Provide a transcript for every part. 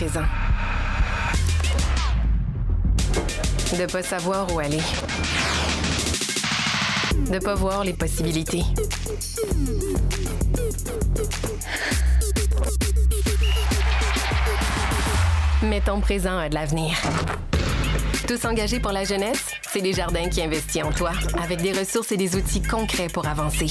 présent. De pas savoir où aller. De pas voir les possibilités. Mais ton présent a de l'avenir. Tous engagés pour la jeunesse, c'est Desjardins qui investit en toi, avec des ressources et des outils concrets pour avancer.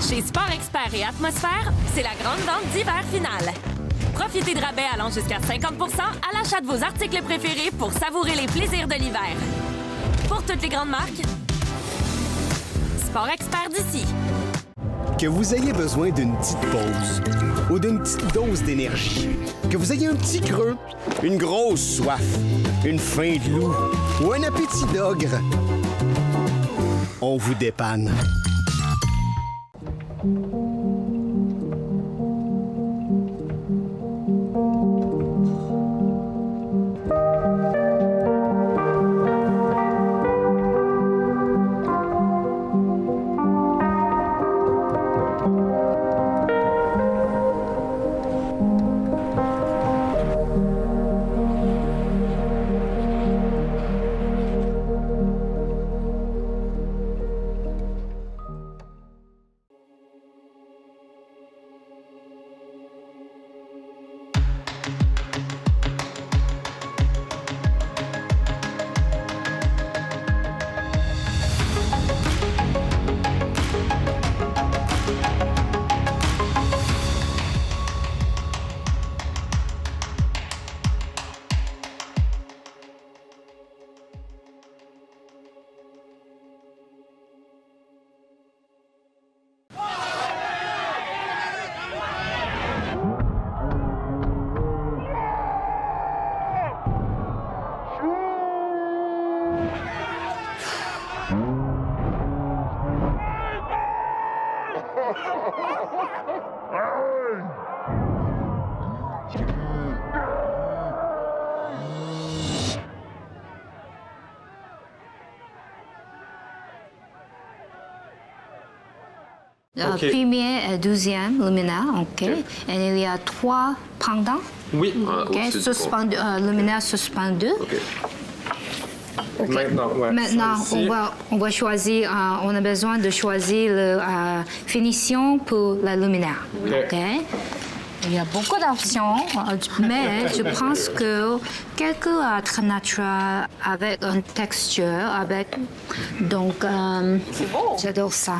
Chez Sport Expert et Atmosphère, c'est la grande vente d'hiver finale. Profitez de rabais allant jusqu'à 50 à l'achat de vos articles préférés pour savourer les plaisirs de l'hiver. Pour toutes les grandes marques, Sport Expert d'ici. Que vous ayez besoin d'une petite pause ou d'une petite dose d'énergie, que vous ayez un petit creux, une grosse soif, une faim de loup ou un appétit d'ogre, on vous dépanne. Premier et deuxième luminaire, OK. Et il y a 3 pendants. Oui. OK. Suspendu, luminaire suspendu. OK. Maintenant, ouais, Maintenant on va choisir, on a besoin de choisir la finition pour la luminaire. OK. Il y a beaucoup d'options, mais je pense que quelque très naturel avec une texture, avec donc j'adore ça.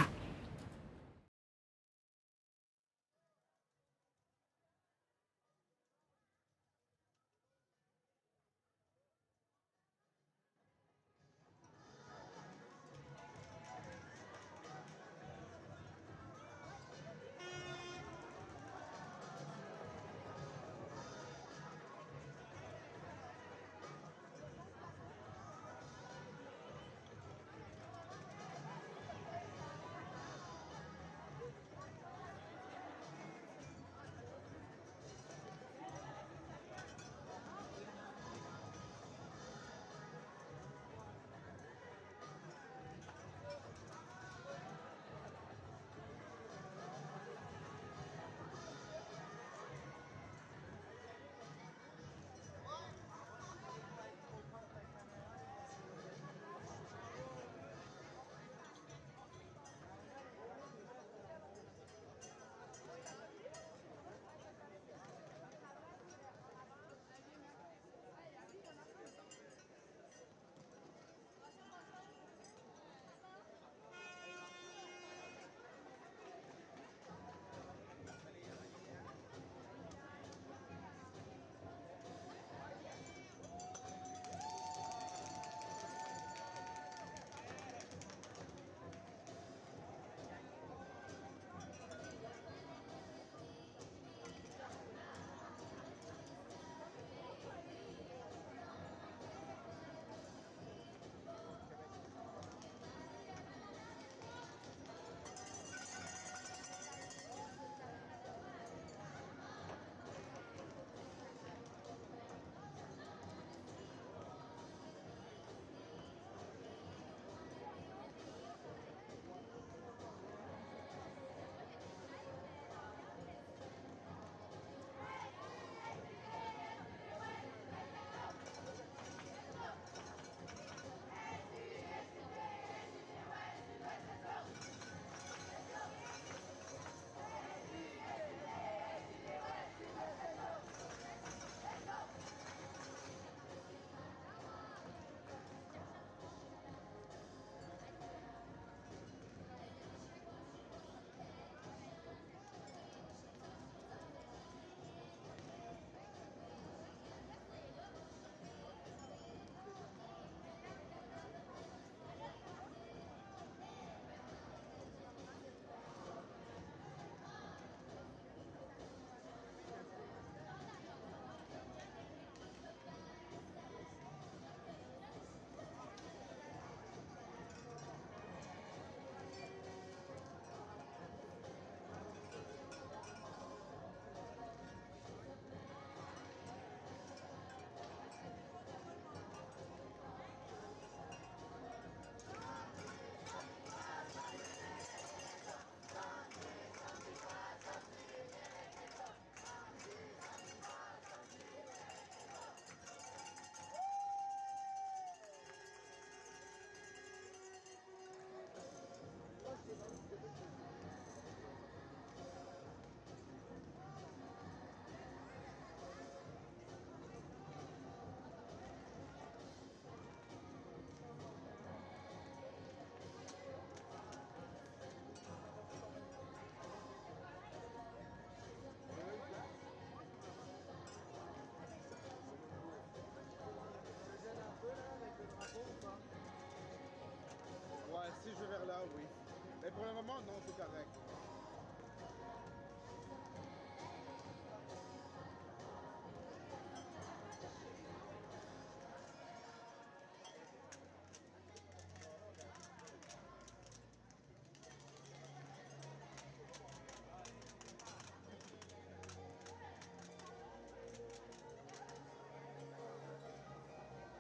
Mais pour le moment, non, c'est correct.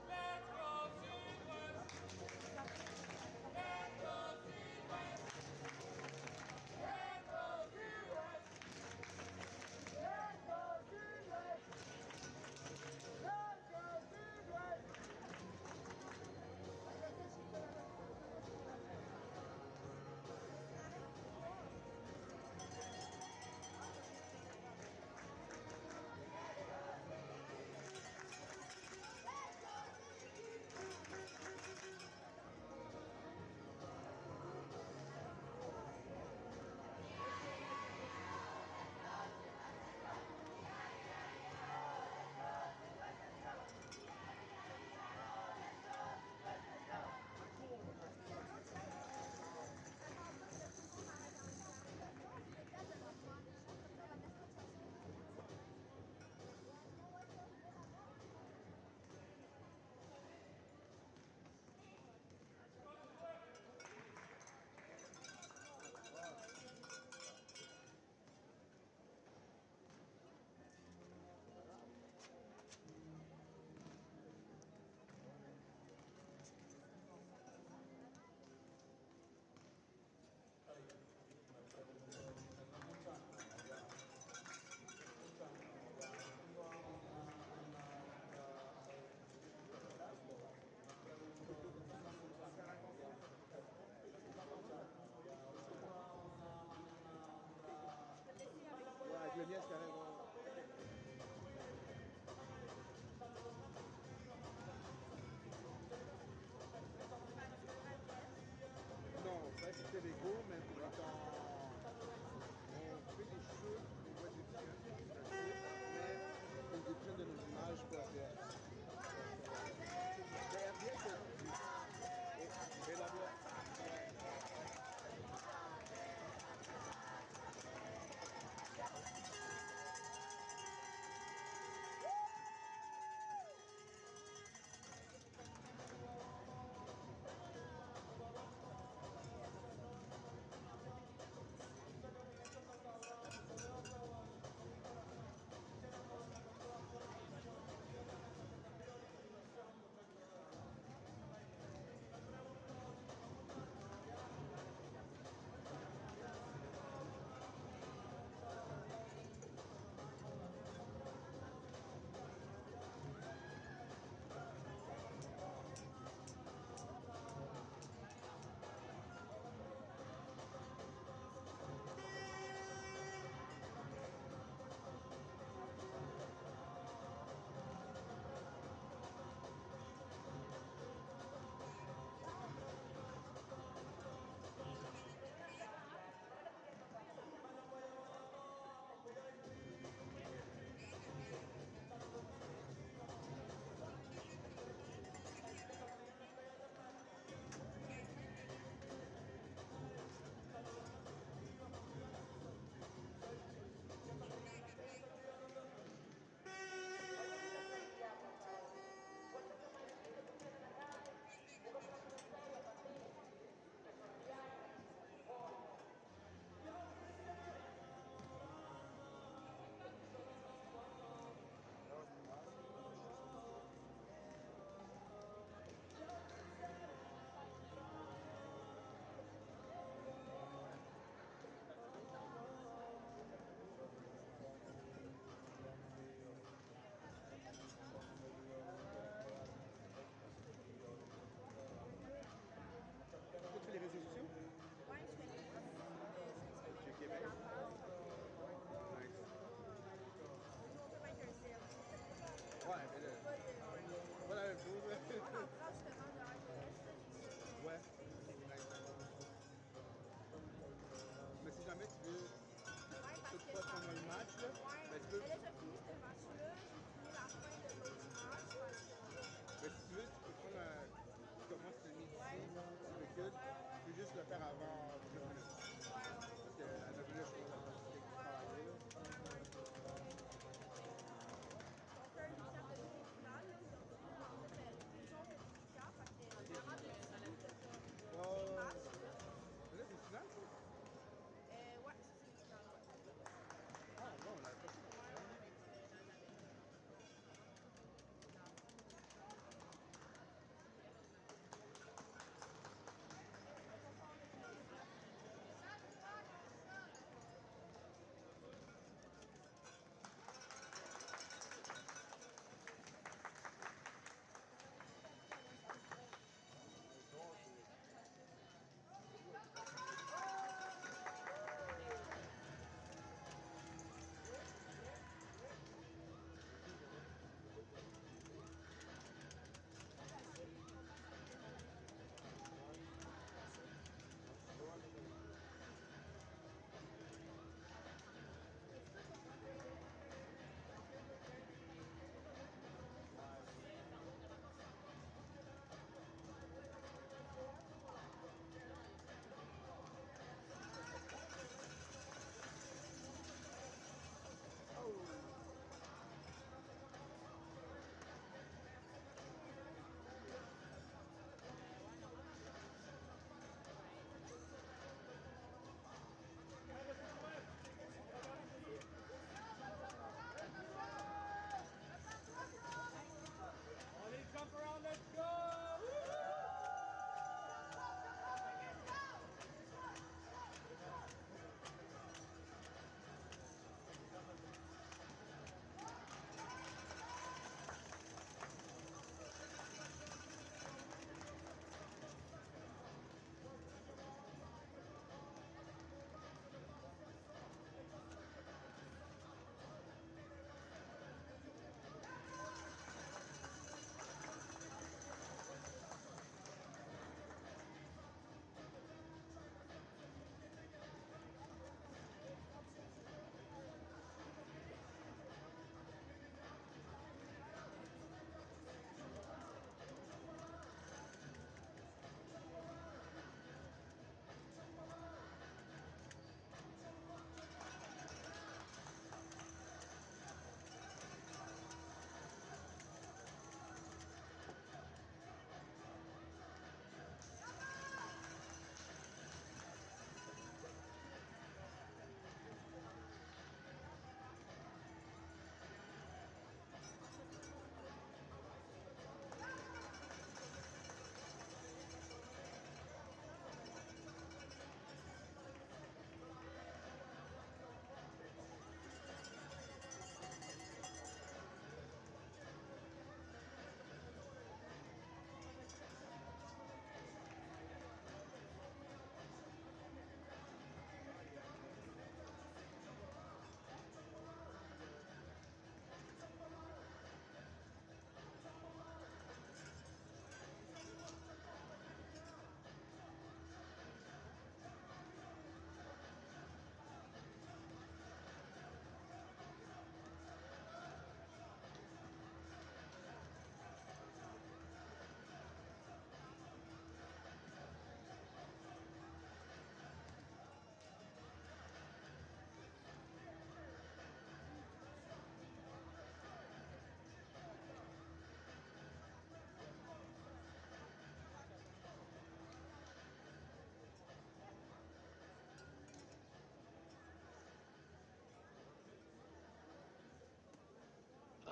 Let's go Sud-Ouest!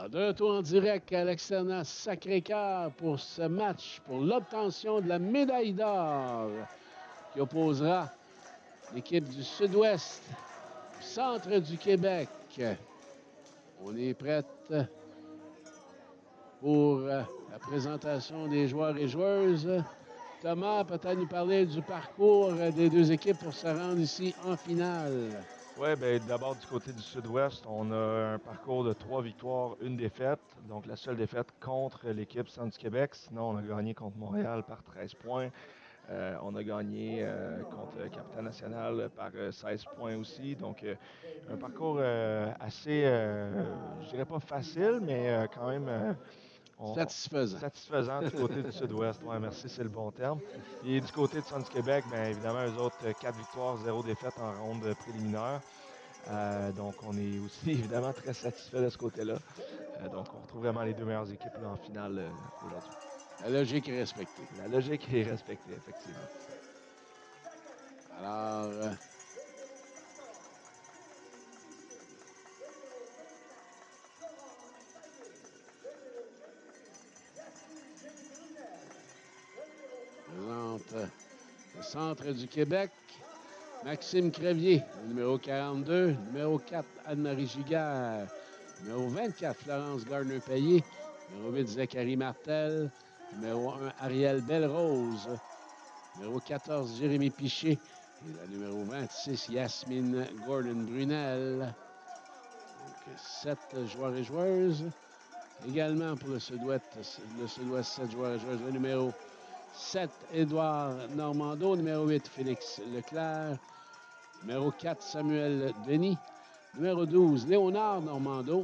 De retour en direct à l'externat Sacré-Cœur pour ce match, pour l'obtention de la médaille d'or qui opposera l'équipe du Sud-Ouest, centre du Québec. On est prête pour la présentation des joueurs et joueuses. Thomas, peut-être nous parler du parcours des deux équipes pour se rendre ici en finale. Oui, bien d'abord du côté du Sud-Ouest, on a un parcours de 3 victoires, 1 défaite. Donc la seule défaite contre l'équipe Centre du Québec. Sinon, on a gagné contre Montréal par 13 points. On a gagné contre le Capitaine National par 16 points aussi. Donc, un parcours assez, je dirais pas facile, mais quand même satisfaisant du côté du Sud-Ouest. Oui, merci, c'est le bon terme. Et du côté de Centre du Québec, bien évidemment, eux autres, 4 victoires, 0 défaite en ronde préliminaire. Donc, on est aussi évidemment très satisfait de ce côté-là. Donc, on retrouve vraiment les deux meilleures équipes là, en finale aujourd'hui. La logique est respectée. La logique est respectée, effectivement. Alors, présente le centre du Québec. Maxime Crevier, numéro 42. Numéro 4, Anne-Marie Giguère. Numéro 24, Florence Gardner-Payet. Numéro 8, Zachary Martel. Numéro 1, Ariel Belrose. Numéro 14, Jérémy Piché. Et la numéro 26, Yasmine Gordon-Brunel. Donc, 7 joueurs et joueuses. Également pour le Sud-Ouest, 7 joueurs et joueuses. Le numéro 7, Édouard Normando. Numéro 8, Félix Leclerc. Numéro 4, Samuel Denis. Numéro 12, Léonard Normando.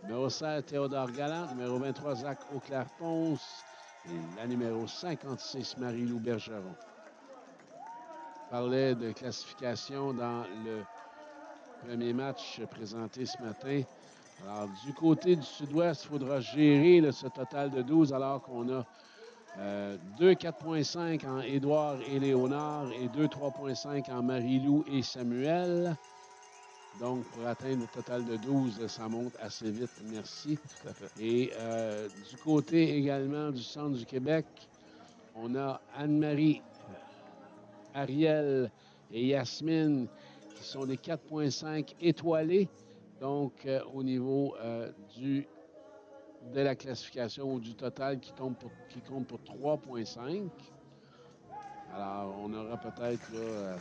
Numéro 16, Théodore Galland. Numéro 23, Zach Auclair-Ponce. Et la numéro 56, Marie-Lou Bergeron. On parlait de classification dans le premier match présenté ce matin. Alors, du côté du Sud-Ouest, il faudra gérer ce total de 12 alors qu'on a 2 4.5 en Édouard et Léonard et 2 3.5 en Marie-Lou et Samuel. Donc, pour atteindre le total de 12, ça monte assez vite. Merci. Tout à fait. Et du côté également du Centre du Québec, on a Anne-Marie, Ariel et Yasmine qui sont des 4.5 étoilés. Donc, au niveau de la classification ou du total qui compte pour 3.5. Alors, on aura peut-être là,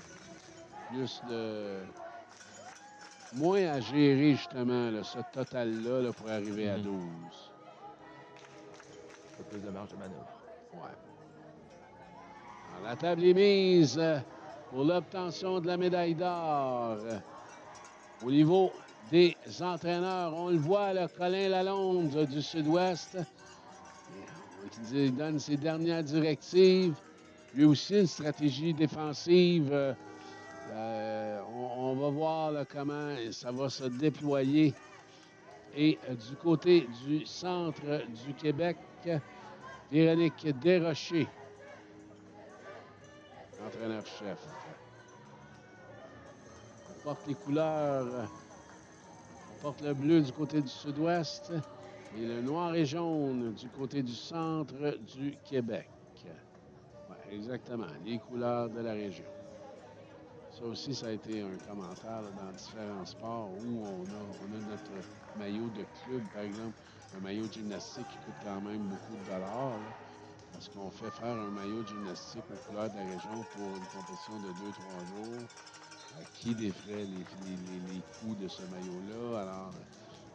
plus de... moins à gérer, justement, là, ce total-là là, pour arriver à 12. Un peu plus de marge de manœuvre. Ouais. Alors, la table est mise pour l'obtention de la médaille d'or. Au niveau des entraîneurs, on le voit, là, Colin Lalonde du Sud-Ouest, qui donne ses dernières directives. Lui aussi, une stratégie défensive. On va voir là, comment ça va se déployer. Et du côté du Centre du Québec, Véronique Desrochers, entraîneur-chef. On porte les couleurs, on porte le bleu du côté du Sud-Ouest et le noir et jaune du côté du Centre du Québec. Ouais, exactement, les couleurs de la région. Ça aussi, ça a été un commentaire là, dans différents sports où on a notre maillot de club, par exemple, un maillot de gymnastique qui coûte quand même beaucoup de dollars. Là, parce qu'on fait faire un maillot de gymnastique aux couleurs de la région pour une compétition de 2-3 jours. Qui défrait les coûts de ce maillot-là? Alors,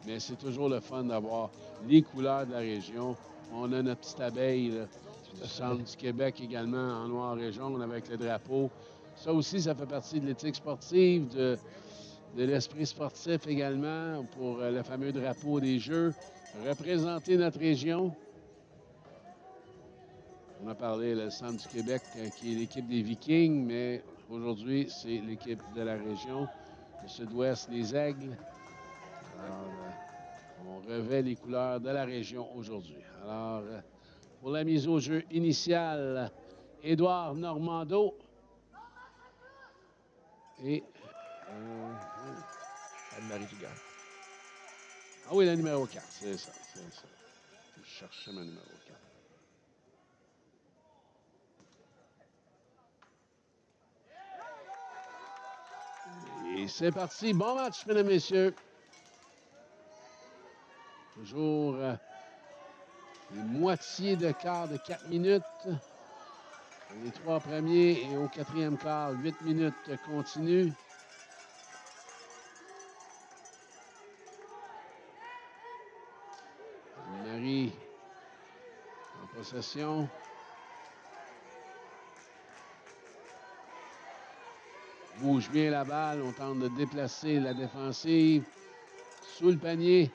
mais c'est toujours le fun d'avoir les couleurs de la région. On a notre petite abeille là, du Centre du Québec également en noir et jaune avec le drapeau. Ça aussi, ça fait partie de l'éthique sportive, de l'esprit sportif également, pour le fameux drapeau des Jeux. Représenter notre région. On a parlé le Centre du Québec, qui est l'équipe des Vikings, mais aujourd'hui, c'est l'équipe de la région. Le Sud-Ouest, les Aigles. Alors, on revêt les couleurs de la région aujourd'hui. Alors, pour la mise au jeu initiale, Édouard Normando. Et Anne-Marie Giguère. Ah oui, le numéro 4, c'est ça, c'est ça. Je cherchais mon numéro 4. Et c'est parti. Bon match, mesdames et messieurs. Toujours une moitié de quart de 4 minutes. Les 3 premiers et au 4e quart, 8 minutes continues. Marie en possession. Bouge bien la balle. On tente de déplacer la défensive. Sous le panier.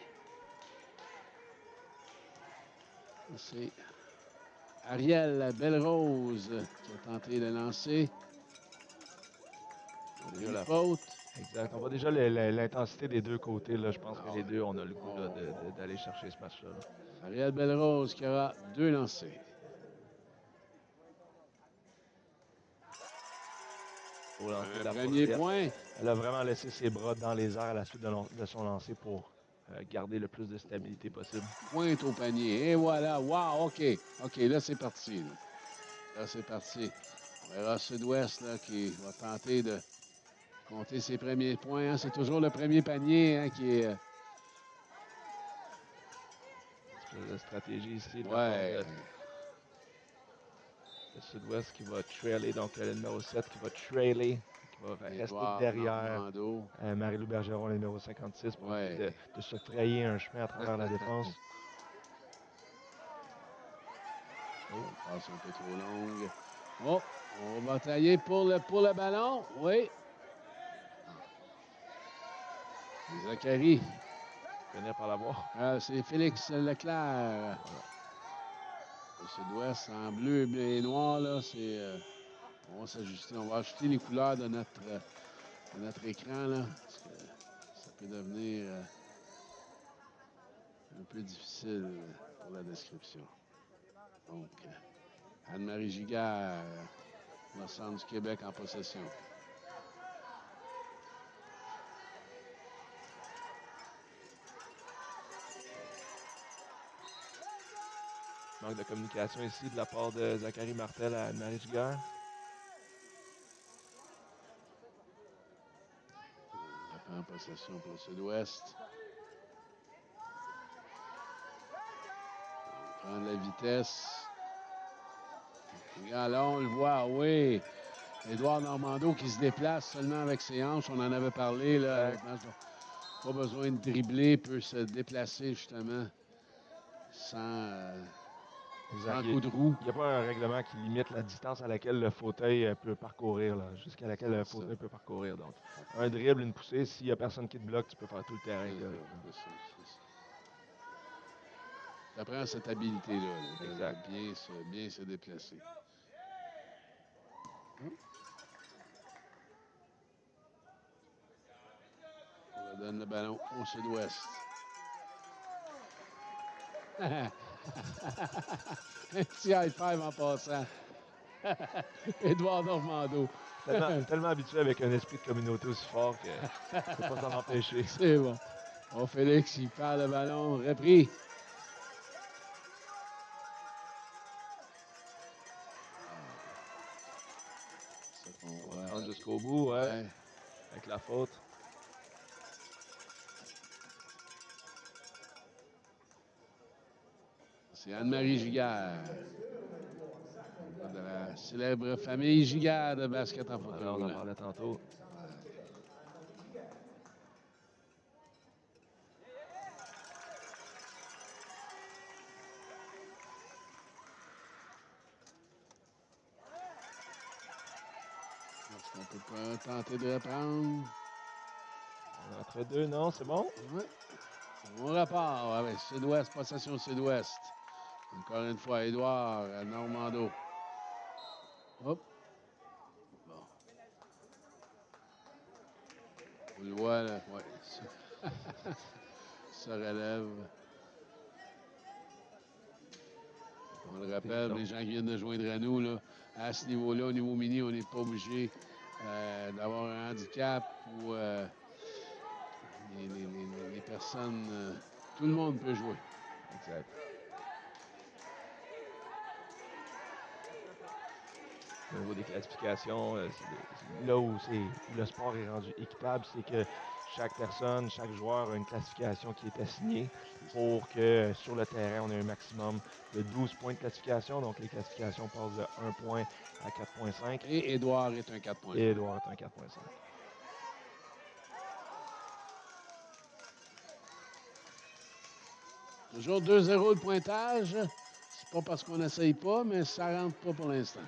C'est Ariel Bellerose qui a tenté de lancer. Déjà la faute. Exact. On voit déjà l'intensité des deux côtés. Là. Je pense que les deux, on a le goût d'aller chercher ce match-là. Ariel Bellerose qui aura 2 lancés. Le premier point. Elle a vraiment laissé ses bras dans les airs à la suite de son lancer pour garder le plus de stabilité possible. Pointe au panier. Et voilà. Wow, OK. OK, là, c'est parti. Là, c'est parti. On verra Sud-Ouest là, qui va tenter de compter ses premiers points. Hein. C'est toujours le premier panier hein, qui est... La stratégie ici. Ouais. Le Sud-Ouest qui va trailer, donc le numéro 7 qui va trailer, qui va rester derrière Marie-Lou Bergeron, le numéro 56, pour de se frayer un chemin à travers la défense. Oh, passe un peu trop longue. Oh, on va batailler pour le ballon. Oui. Zachary. Venir par l'avoir. C'est Félix Leclerc. Le Sud-Ouest en bleu et noir, là, c'est... on va s'ajuster. On va ajouter les couleurs de notre écran, là. Parce que ça peut devenir un peu difficile pour la description. Donc, Anne-Marie Giguère, le centre du Québec en possession. Manque de communication ici de la part de Zachary Martel à Anne-Marie Giguère. En possession pour le Sud-Ouest. Prendre la vitesse. Regarde, là, on le voit, oui. Édouard Normando qui se déplace seulement avec ses hanches. On en avait parlé, là. Pas besoin de dribbler, peut se déplacer, justement, sans coup de roue. Il n'y a pas un règlement qui limite la distance à laquelle le fauteuil peut parcourir, jusqu'à laquelle le fauteuil peut parcourir. Donc, un dribble, une poussée, s'il n'y a personne qui te bloque, tu peux faire tout le terrain. Ça prend cette habilité-là, exact. Bien se déplacer. On donne le ballon au Sud-Ouest. Un petit high five en passant. Édouard Normando. Tellement habitué avec un esprit de communauté aussi fort que je ne peux pas s'en empêcher. C'est bon. Oh, Félix, il perd le ballon. Repris. On va prendre jusqu'au bout, ouais. Avec la faute. C'est Anne-Marie Giguère. De la célèbre famille Giguère de basket en fauteuil. On en parlait tantôt. Est-ce qu'on peut pas tenter de reprendre? Entre deux, non, c'est bon? Oui. On repart avec Sud-Ouest, possession Sud-Ouest. Encore une fois, Édouard Normando. Hop. Bon. On le voit, là. Oui. Ça relève. On le rappelle, les gens qui viennent de joindre à nous, là, à ce niveau-là, au niveau mini, on n'est pas obligé d'avoir un handicap ou les personnes tout le monde peut jouer. Exact. Au niveau des classifications, là où le sport est rendu équitable, c'est que chaque personne, chaque joueur a une classification qui est assignée pour que sur le terrain, on ait un maximum de 12 points de classification. Donc, les classifications passent de 1 point à 4,5. Et Édouard est un 4,5. Et Édouard est un 4,5. Toujours 2-0 le pointage. C'est pas parce qu'on n'essaye pas, mais ça rentre pas pour l'instant.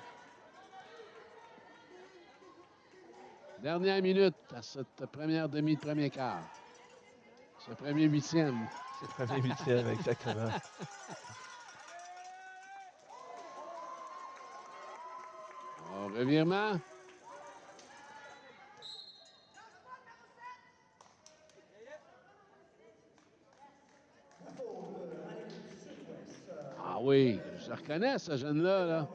Dernière minute à cette première demi de premier quart. Ce premier huitième. C'est le premier huitième, exactement. Revirement. Ah oui, je le reconnais, ce jeune-là. Là.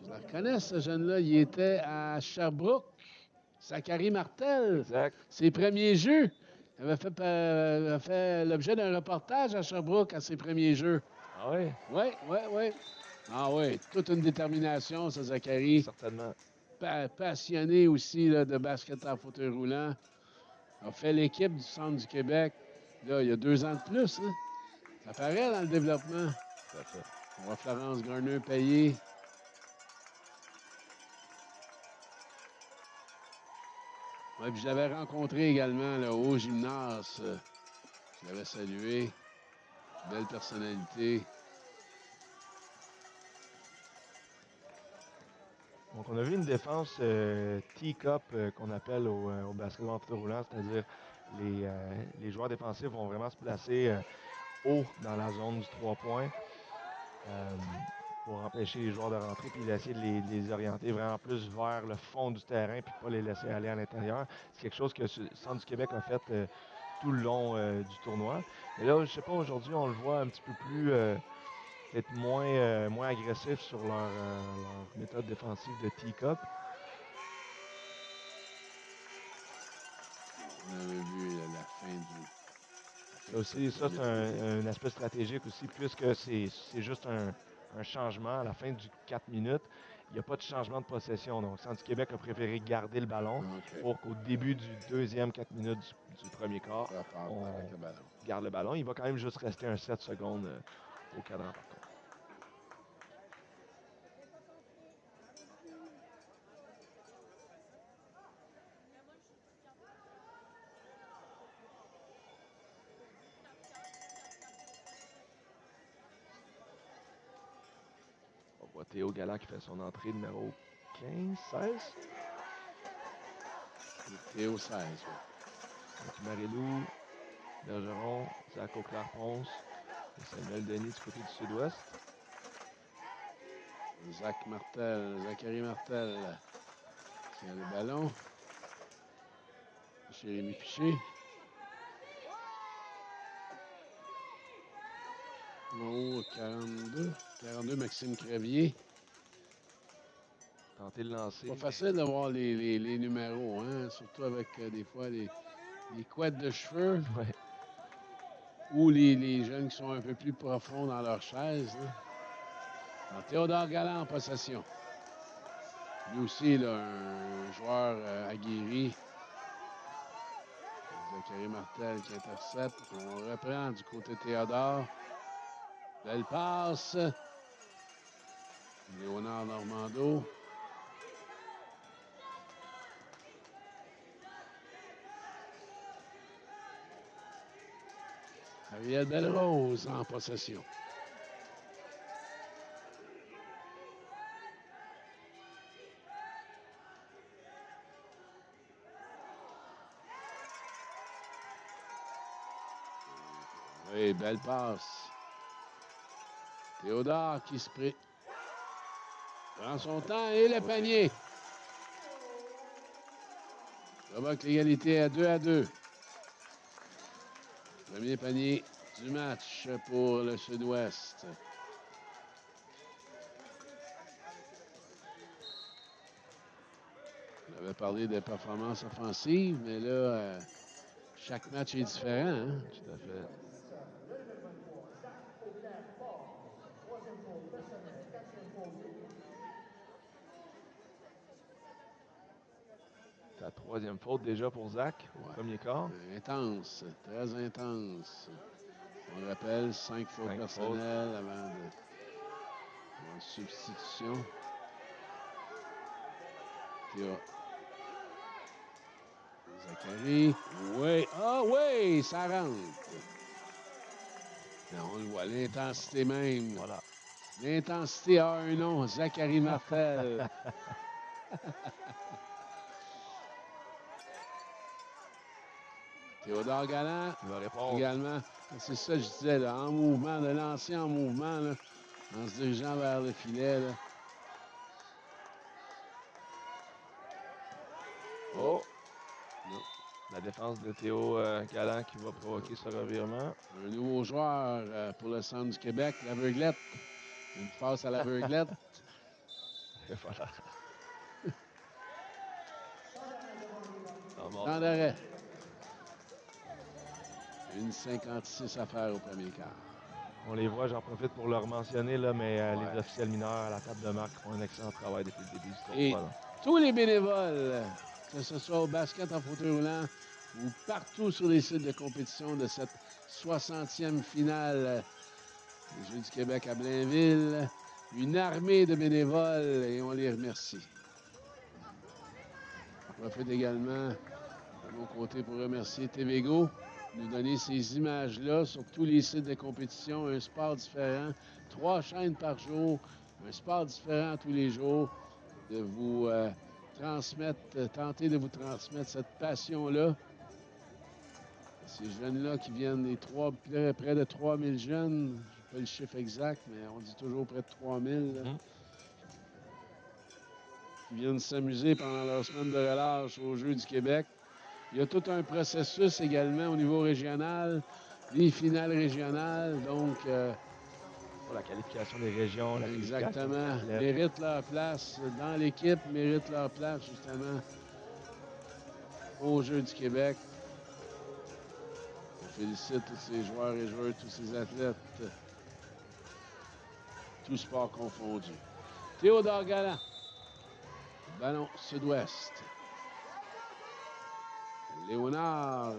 Je le reconnais, ce jeune-là. Il était à Sherbrooke. Zachary Martel. Exact. Ses premiers jeux. Il avait fait l'objet d'un reportage à Sherbrooke à ses premiers jeux. Ah oui? Oui. Ah oui, toute une détermination, ça, Zachary. Certainement. Passionné aussi là, de basket en fauteuil roulant. A fait l'équipe du Centre du Québec, là, il y a 2 ans de plus. Hein? Ça paraît dans le développement. Tout à fait. On voit Florence Garner-Payet. Ouais, puis je l'avais rencontré également là, au gymnase. Je l'avais salué. Belle personnalité. Donc, on a vu une défense T-Cup qu'on appelle au basketball en fauteuil roulant, c'est-à-dire les joueurs défensifs vont vraiment se placer haut dans la zone du 3 points pour empêcher les joueurs de rentrer puis essayer de les orienter vraiment plus vers le fond du terrain puis pas les laisser aller à l'intérieur. C'est quelque chose que le Centre du Québec a fait tout le long du tournoi. Mais là, je sais pas, aujourd'hui, on le voit un petit peu plus... peut-être moins agressif sur leur méthode défensive de T-Cup. On avait vu la fin du... Ça aussi, ça c'est un aspect stratégique aussi, puisque c'est juste un changement à la fin du 4 minutes. Il n'y a pas de changement de possession. Donc, Centre du Québec a préféré garder le ballon pour qu'au début du deuxième 4 minutes du premier quart, on garde le ballon. Il va quand même juste rester un 7 secondes au cadran par contre. On voit Théo Galland qui fait son entrée numéro 15, 16. Théo 16, oui. Donc Marilou, Bergeron, Zach Auclair-Ponce et Samuel Denis du côté du sud-ouest. Zachary Martel qui a le ballon. Jérémy Piché. Oh, 42, Maxime Crevier. Tenter de lancer. Pas facile d'avoir les numéros, hein? Surtout avec des fois les couettes de cheveux. Ouais. Ou les jeunes qui sont un peu plus profonds dans leur chaise. Hein? Alors, Théodore Galland en possession. Lui aussi, là, un joueur aguerri. Zachary Martel qui intercepte. On reprend du côté Théodore. Belle passe. Léonard Normando. Ariel Belrose en possession. Oui, belle passe. Théodore qui se prend son temps et le panier. Provoque l'égalité à 2-2. Premier panier du match pour le Sud-Ouest. On avait parlé de performance offensive, mais là, chaque match est différent. Hein? Tout à fait. C'est la troisième faute déjà pour Zach au premier quart. Intense, très intense. On le rappelle, 5 fautes personnelles avant de substitution. Théo. Zachary. Oui. Ah oui, ça rentre. Là, on le voit, l'intensité même. Voilà. L'intensité a un nom, Zachary Martel. Théodore Galland. Il va répondre. Également. C'est ça que je disais, là, en mouvement, de lancer en mouvement, là, en se dirigeant vers le filet. Là. Oh! Non. La défense de Théo Galland qui va provoquer ce revirement. Un nouveau joueur pour le centre du Québec, l'aveuglette. Une passe à l'aveuglette. Et voilà. Temps d'arrêt. 1,56 à faire au premier quart. On les voit, j'en profite pour leur mentionner, là, mais les officiels mineurs à la table de marque font un excellent travail depuis le début du tournoi. Tous les bénévoles, que ce soit au basket en fauteuil roulant ou partout sur les sites de compétition de cette 60e finale des Jeux du Québec à Blainville, une armée de bénévoles et on les remercie. On profite également de mon côté pour remercier TVGO de nous donner ces images-là sur tous les sites de compétition, un sport différent, 3 chaînes par jour, un sport différent tous les jours, de vous tenter de vous transmettre cette passion-là. Ces jeunes-là qui viennent près de 3000 jeunes, je n'ai pas le chiffre exact, mais on dit toujours près de 3000, qui viennent s'amuser pendant leur semaine de relâche aux Jeux du Québec. Il y a tout un processus également au niveau régional, les finales régionales, donc... pour la qualification des régions. Exactement. Méritent leur place dans l'équipe, méritent leur place justement aux Jeux du Québec. On félicite tous ces joueurs et joueuses, tous ces athlètes, tous sports confondus. Théodore Galland, ballon sud-ouest. Léonard.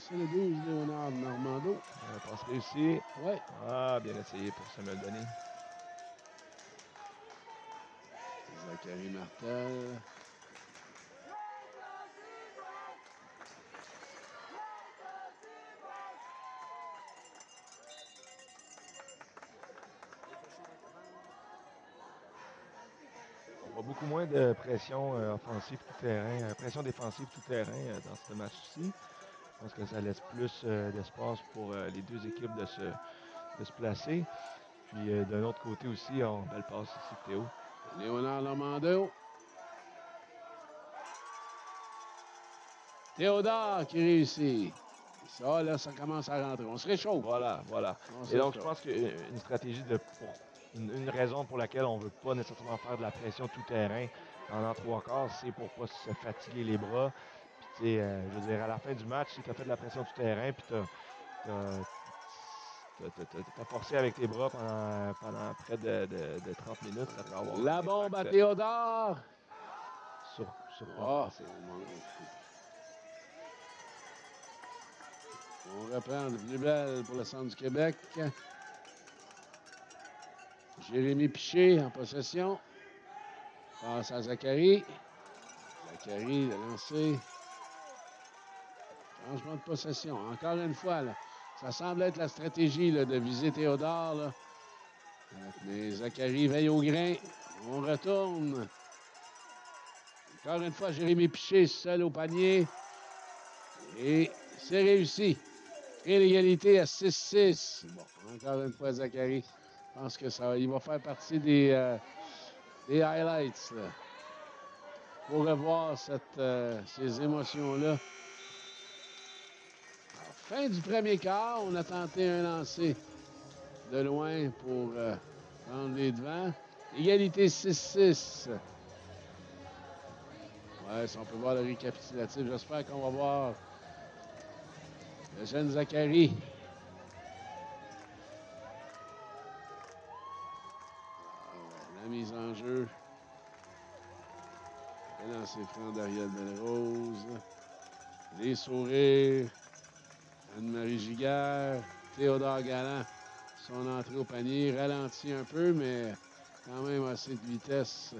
C'est le 12, Léonard Normando. Passe réussie. Oui. Ah, bien essayé pour Samuel Denis. Zachary Martel. On voit beaucoup moins de pression offensive tout terrain, pression défensive tout terrain dans ce match-ci. Je pense que ça laisse plus d'espace pour les deux équipes de se placer. Puis d'un autre côté aussi, on belle passe ici de Théo. Léonard Normando. Théodore qui réussit. Ça, là, ça commence à rentrer. On se réchauffe. Voilà. Et donc, je pense qu'une stratégie une raison pour laquelle on ne veut pas nécessairement faire de la pression tout terrain pendant 3 quarts, c'est pour ne pas se fatiguer les bras. Puis, tu sais, je veux dire, à la fin du match, si tu as fait de la pression tout terrain, puis t'as forcé avec tes bras pendant près de 30 minutes, ça peut avoir la bombe à Théodore. On reprend de plus belle pour le centre du Québec. Jérémy Piché en possession. Passe à Zachary. Zachary de lancer. Changement de possession. Encore une fois, là, ça semble être la stratégie là, de viser Théodore. Là. Mais Zachary veille au grain. On retourne. Encore une fois, Jérémy Piché seul au panier. Et c'est réussi. Et l'égalité à 6-6. Bon, encore une fois, Zachary. Je pense que il va faire partie des highlights. Là, pour revoir ces émotions-là. Fin du premier quart, on a tenté un lancer de loin pour prendre les devants. Égalité 6-6. Ouais, si on peut voir le récapitulatif, j'espère qu'on va voir Le jeune Zachary. La mise en jeu. Le lancer franc d'Ariel Belrose. Les sourires. Anne-Marie Giguère. Théodore Galland. Son entrée au panier ralentit un peu, mais quand même assez de vitesse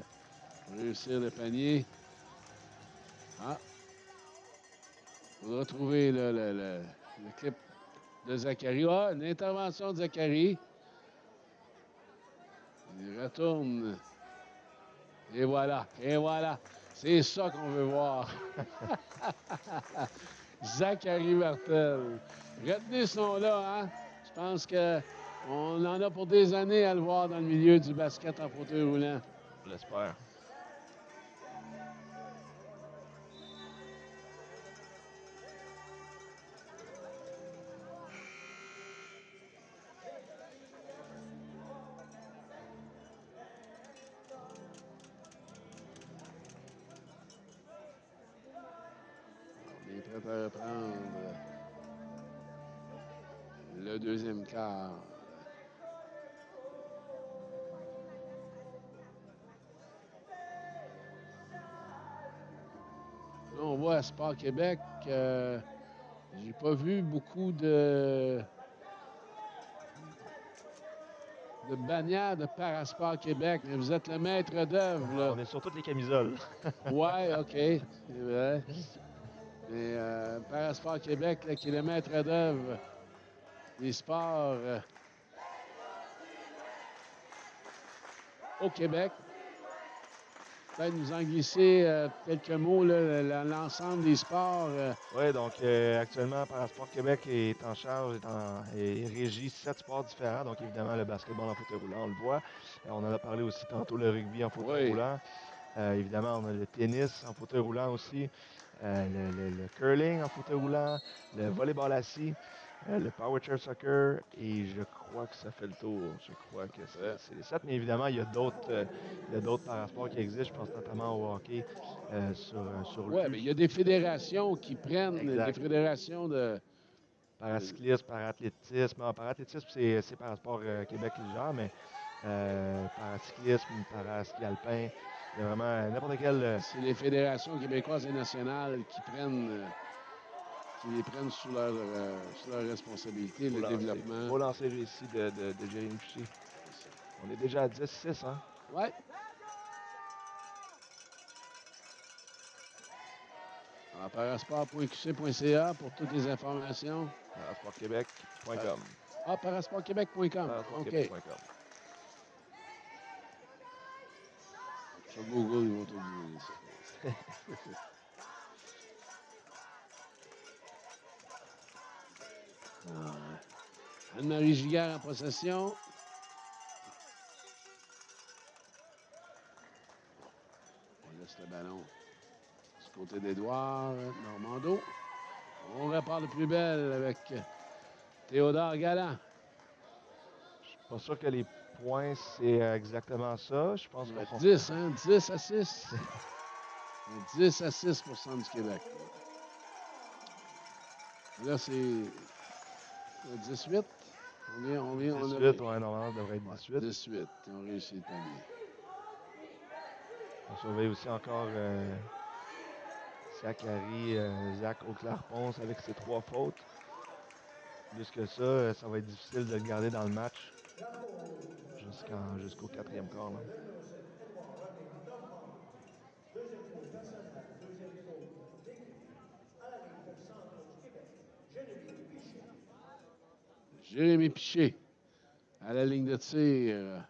pour réussir le panier. Ah! Il faudra trouver le clip de Zachary. Ah, une intervention de Zachary. Il retourne. Et voilà. Et voilà. C'est ça qu'on veut voir. Zachary Martel. Retenez ce nom-là, hein? Je pense qu'on en a pour des années à le voir dans le milieu du basket en fauteuil roulant. Je l'espère. On est prêt à reprendre le deuxième quart. Là, on voit à Sport Québec, j'ai pas vu beaucoup de bannières de Parasport Québec, mais vous êtes le maître d'œuvre, là. On est sur toutes les camisoles. Ouais, OK, c'est vrai. Mais Parasport Québec, là, qui est le maître d'œuvre des sports au Québec. Peut-être nous en glisser quelques mots, là, l'ensemble des sports. Oui, donc actuellement, Parasport Québec est en charge et régit 7 sports différents. Donc évidemment, le basketball en fauteuil roulant, on le voit. On en a parlé aussi tantôt, le rugby en fauteuil roulant. Évidemment, on a le tennis en fauteuil roulant aussi, le curling en fauteuil roulant, le volleyball assis, le power chair soccer, et je crois que ça fait le tour. Je crois que c'est les 7, mais évidemment, il y a d'autres parasports qui existent. Je pense notamment au hockey sur Oui, mais il y a des fédérations qui prennent Exact. des fédérations de... Paracyclisme, parathlétisme. Non, parathlétisme, c'est Parasport Québec qui le gère, mais paracyclisme, paraski alpin, il y a vraiment n'importe quel... C'est les fédérations québécoises et nationales qui les prennent sous leur responsabilité, le développement. Beau lancer réussi de Jérémy Piché. On est déjà à 10-6, hein? Ouais. Parasport.qc.ca pour toutes les informations. Parasportquebec.com. Ah, parasportquebec.com. Parasportquebec.com. Sur Google, ils vont tout dire. Anne-Marie Giguère en possession. On laisse le ballon du côté d'Édouard Normando. On repart de plus belle avec Théodore Galland. Je suis pas sûr que les points, c'est exactement ça. Je pense qu'on 10, hein? 10 à 6. 10 à 6 pour Centre du Québec. Là, c'est 18. On 18, a... ouais, normalement, ça devrait être 18. 18. On réussit le panier. On surveille aussi encore Zachary, Zach Auclair-Ponce avec ses 3 fautes. Plus que ça, ça va être difficile de le garder dans le match jusqu'au 4e quart. Là. Jérémy Piché à la ligne de tir.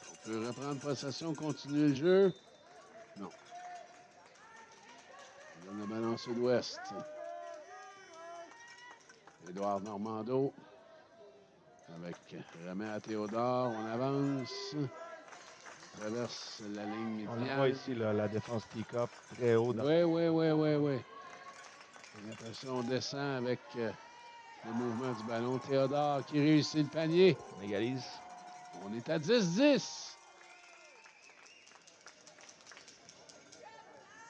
On peut reprendre possession, continuer le jeu. Non. On donne le ballon sud-ouest. Édouard Normando. Avec remet à Théodore, on avance. Traverse la ligne On médiane. voit ici là, la défense pick-up très haut. Oui. Et après ça, on descend avec Le mouvement du ballon. Théodore qui réussit le panier. On égalise. On est à 10-10.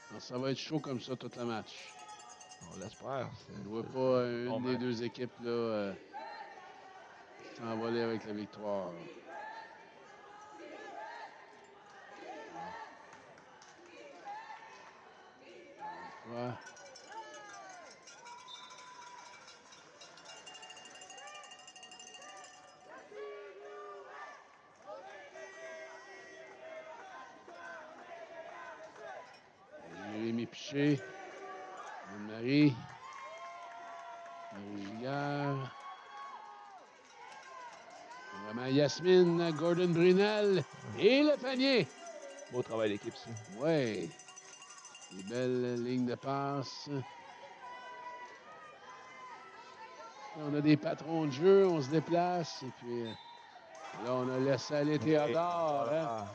Alors, ça va être chaud comme ça tout le match. On l'espère. Je ne vois pas bon une des match. deux équipes là, s'envoler avec la victoire. Ouais. Jérémy Piché. Anne-Marie. Marie Giguère. Vraiment Yasmine Gordon Brunel. Et le panier. Beau travail d'équipe ici. Ouais. Des belles lignes de passe. Là, on a des patrons de jeu, on se déplace. Et puis là, on a laissé aller Théodore. Hein.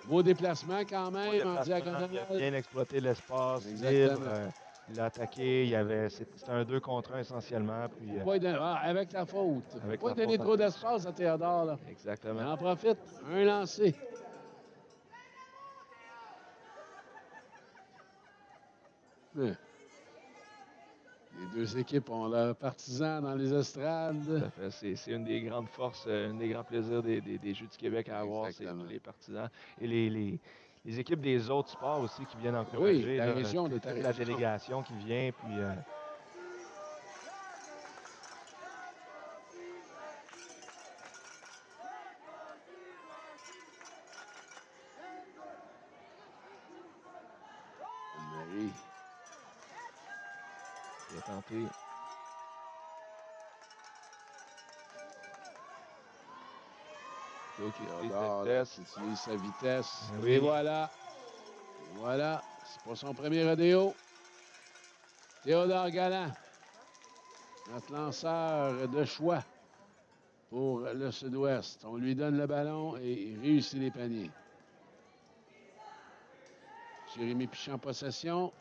Beau déplacement quand même en diagonale. Il a bien exploité l'espace Exactement. libre. Il a attaqué. C'était un 2 contre 1 essentiellement. Puis, Pas y donner- avec la faute. Avec Pas la donner faute, trop d'espace à Théodore. Là. exactement. Il en profite. Un lancé. Mais, les deux équipes ont leurs partisans dans les Tout estrades. à fait. C'est une des grandes forces, un des grands plaisirs des Jeux du Québec à avoir, c'est Exactement. les partisans. Et les équipes des autres sports aussi qui viennent encourager. Oui, la là, région de toute ta la région. délégation qui vient. Puis, Anne-Marie. il a tenté. Théo qui utilise la Théodore, là, vitesse. qui utilise sa vitesse. Oui. Et voilà. Voilà. C'est pas son premier rodéo. Théodore Galland. Notre lanceur de choix pour le Sud-Ouest. On lui donne le ballon et il réussit les paniers. Jérémy Piché en possession. OK.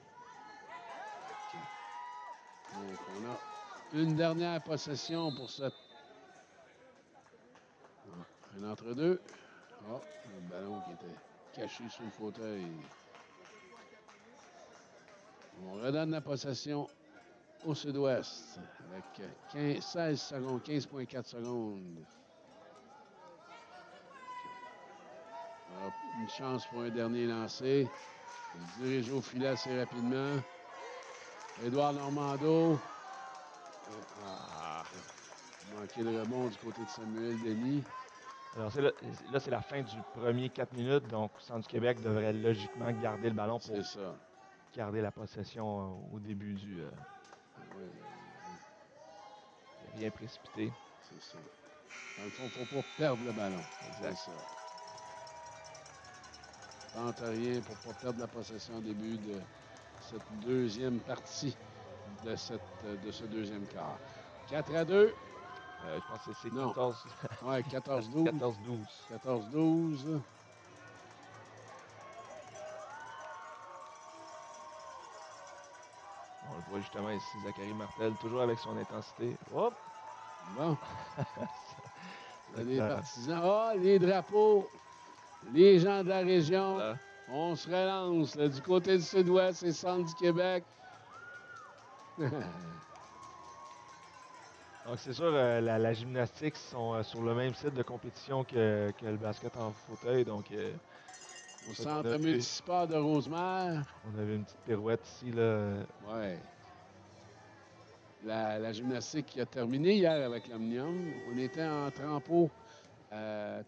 Donc, on a une dernière possession pour cette. Un entre-deux. Oh, le ballon qui était caché sous le fauteuil. On redonne la possession au Sud-Ouest avec 16 secondes, 15,4 secondes. Alors, une chance pour un dernier lancé. Il se dirige au filet assez rapidement. Édouard Normando. Manqué le rebond du côté de Samuel Denis. Alors, là, c'est la fin du premier 4 minutes. Donc, le Centre du Québec devrait logiquement garder le ballon pour C'est ça. garder la possession au début du. Oui, Rien précipité. c'est ça. Dans le fond, il ne faut pas perdre le ballon. C'est ça. Tente rien pour ne pas perdre la possession au début de cette deuxième partie de ce deuxième quart. 4-2. Je pense que c'est Non. 14. Ouais, 14-12. 14-12. 14-12. On le voit justement ici, Zachary Martel, toujours avec son intensité. Hop! Bon. Il y a des partisans. Ah, les drapeaux. Les gens de la région. Là. On se relance. Là, du côté du Sud-Ouest, c'est Centre du Québec. Donc, c'est sûr, la gymnastique sont sur le même site de compétition que le basket en fauteuil. Donc, Au centre multisport de Rosemère. on avait une petite pirouette ici. Là. Ouais. La gymnastique qui a terminé hier avec l'Omnium. On était en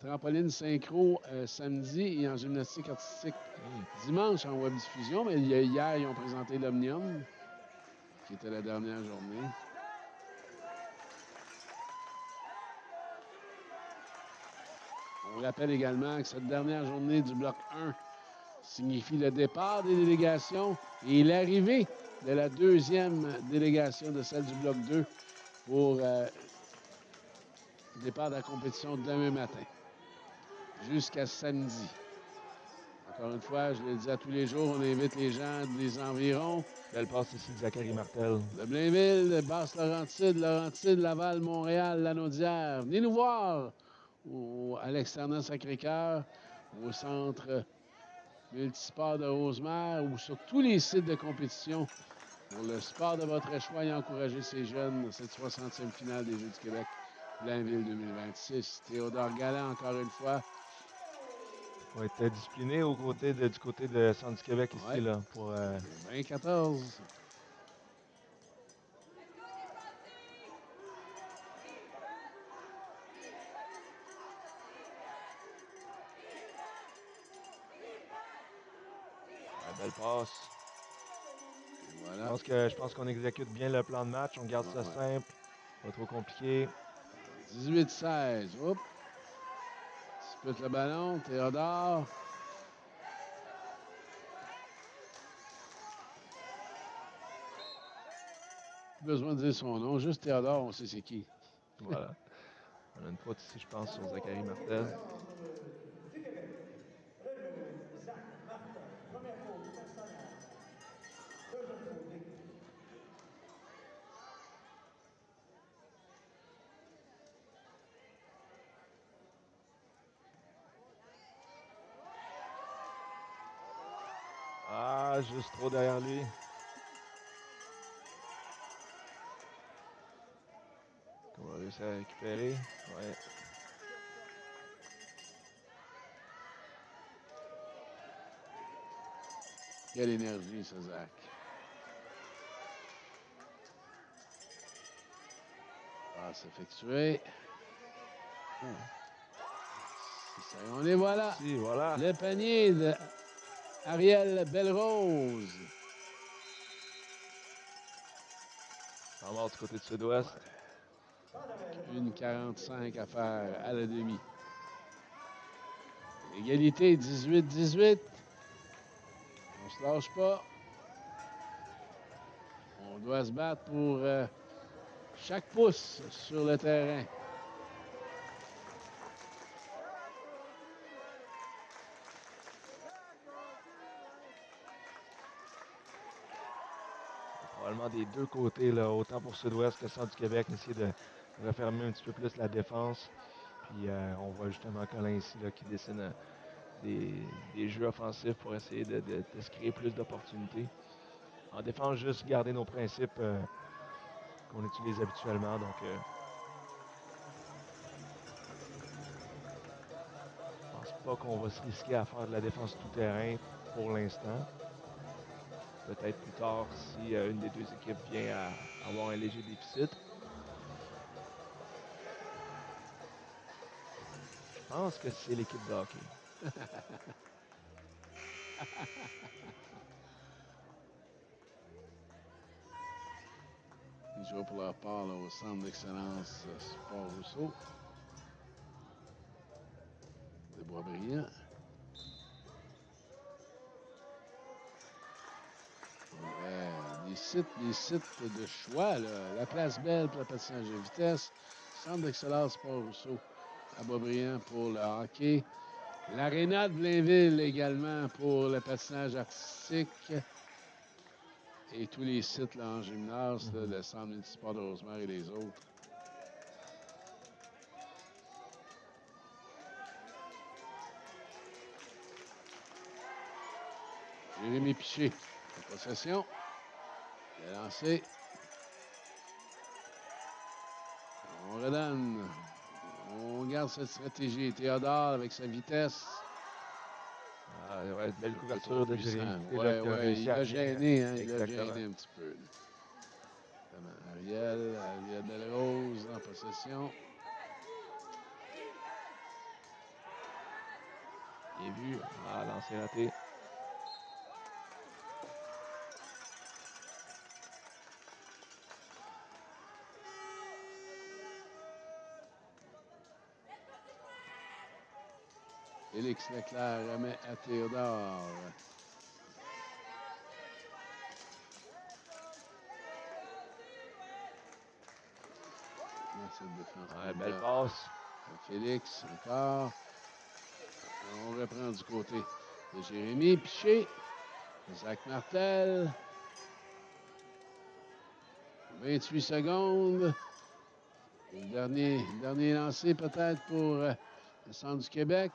trampoline synchro samedi et en gymnastique artistique dimanche en web diffusion. Mais hier, ils ont présenté l'Omnium, qui était la dernière journée. On rappelle également que cette dernière journée du bloc 1 signifie le départ des délégations et l'arrivée de la deuxième délégation de celle du bloc 2 pour le départ de la compétition demain matin jusqu'à samedi. Donc Encore une fois, je le dis à tous les jours, on invite les gens des environs. Belle passe ici de Zachary Martel. De Blainville, de Basse-Laurentide, Laval, Montréal, Lanaudière. Venez nous voir à l'externat Sacré-Cœur, au centre multisport de Rosemère ou sur tous les sites de compétition pour le sport de votre choix et encourager ces jeunes dans cette 60e finale des Jeux du Québec Blainville 2026. Théodore Galland, encore une fois. On va être discipliné du côté de Centre du Québec ici, Ouais. là, pour 20-14. la belle passe. Voilà. Je pense qu'on exécute bien le plan de match. On garde ça simple, pas trop compliqué. 18-16. Oups. Dispute le ballon. Théodore. Plus besoin de dire son nom. Juste Théodore, on sait c'est qui. Voilà. On a une faute ici, je pense, sur Zachary Martel. Ah, juste trop derrière lui. On va réussir à récupérer. Ouais. Quelle énergie, ça, Zach. Passe effectuée. On les voilà. Si, voilà. Le panier de Ariel Belrose. En mort du côté de sud-ouest. 1,45 à faire à la demi. Égalité 18-18. On se lâche pas. On doit se battre pour chaque pouce sur le terrain. Probablement des deux côtés, là, autant pour Sud-Ouest que Centre du Québec, essayer de refermer un petit peu plus la défense. Puis on voit justement Colin ici là, qui dessine des jeux offensifs pour essayer de se créer plus d'opportunités. En défense, juste garder nos principes qu'on utilise habituellement. Donc, je pense pas qu'on va se risquer à faire de la défense tout-terrain pour l'instant. Peut-être plus tard si une des deux équipes vient à avoir un léger déficit. Je pense que c'est l'équipe de hockey. Ils jouent pour leur part là, au Centre d'excellence Sport Rousseau de Boisbriand. Des sites de choix, là. La Place Belle pour le patinage de vitesse, Centre d'excellence Sport Rousseau à Boisbriand pour le hockey, l'Aréna de Blainville également pour le patinage artistique et tous les sites là, en gymnase, là, le Centre municipal de Rosemère et les autres. Jérémy Piché, en possession. Il a lancé. On redonne. On garde cette stratégie. Théodore avec sa vitesse. Ah, ouais, belle couverture de Jérémy. Ouais, il a gêné, hein, il a Exactement. gêné un petit peu. Ariel Belrose en possession. Bien vu. Ah, lancé raté. Félix Leclerc remet à Théodore. Cette défense. Ouais, belle passe. Félix, encore. On reprend du côté de Jérémy Piché. Zach Martel. 28 secondes. Le dernier lancé peut-être pour le Centre du Québec.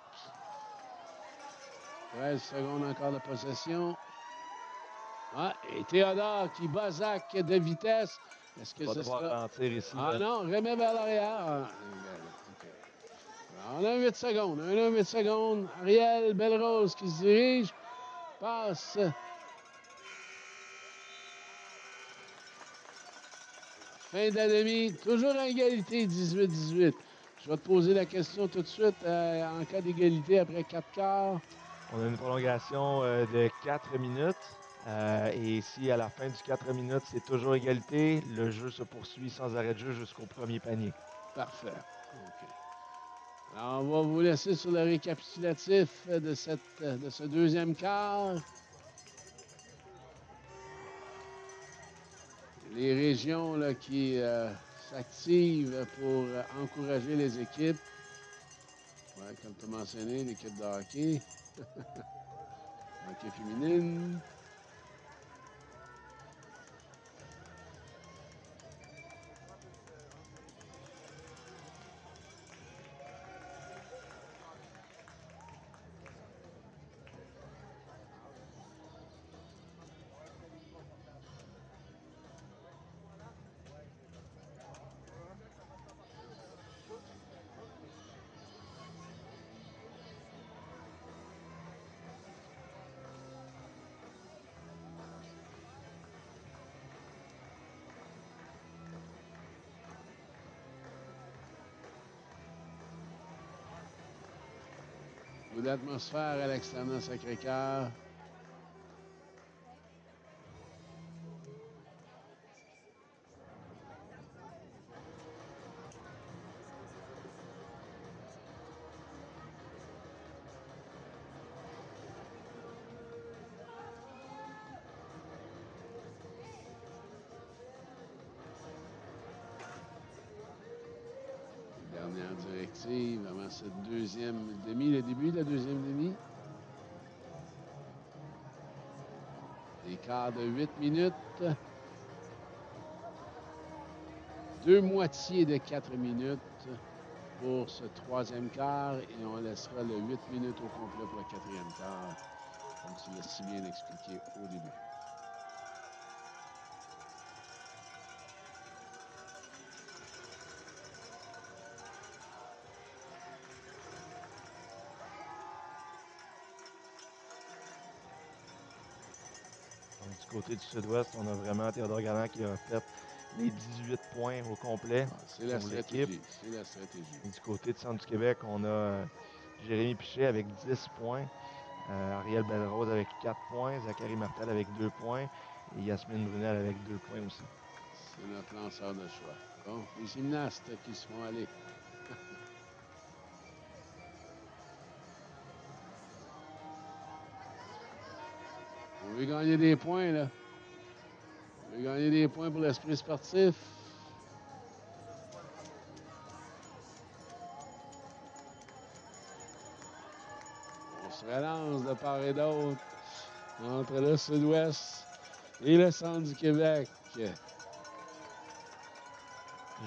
13 secondes encore de possession. Ah, et Théodore qui bat Zach de vitesse. Est-ce que ce sera... ralentir ici. Ah non, remet vers l'arrière. Ah, okay. Alors, on a 8 secondes. On a 8 secondes. Ariel Belrose qui se dirige. Passe. Fin de la demi. Toujours à égalité, 18-18. Je vais te poser la question tout de suite. En cas d'égalité après 4 quarts. On a une prolongation de 4 minutes. Et si à la fin du 4 minutes, c'est toujours égalité, le jeu se poursuit sans arrêt de jeu jusqu'au premier panier. Parfait. OK. Alors, on va vous laisser sur le récapitulatif de ce deuxième quart. Les régions là, qui s'activent pour encourager les équipes. Ouais, comme tu as mentionné, l'équipe de hockey. Hockey féminine. Beaucoup d'atmosphère à l'extérieur Sacré-Cœur. Dernière directive avant cette deuxième demi, le début de la deuxième demi. Écart de 8 minutes. Deux moitiés de 4 minutes pour ce troisième quart et on laissera le 8 minutes au complet pour le quatrième quart, comme tu l'as si bien expliqué au début. Du côté du sud-ouest, on a vraiment Théodore Galland qui a fait les 18 points au complet. C'est la pour stratégie. l'équipe. C'est la stratégie. Et du côté du Centre du Québec, on a Jérémy Piché avec 10 points, Ariel Belrose avec 4 points, Zachary Martel avec 2 points et Yasmine Brunel avec 2 points aussi. C'est notre lanceur de choix. Bon, les gymnastes qui se font aller. On veut gagner des points, là. On veut gagner des points pour l'esprit sportif. On se relance de part et d'autre entre le sud-ouest et le centre du Québec. Je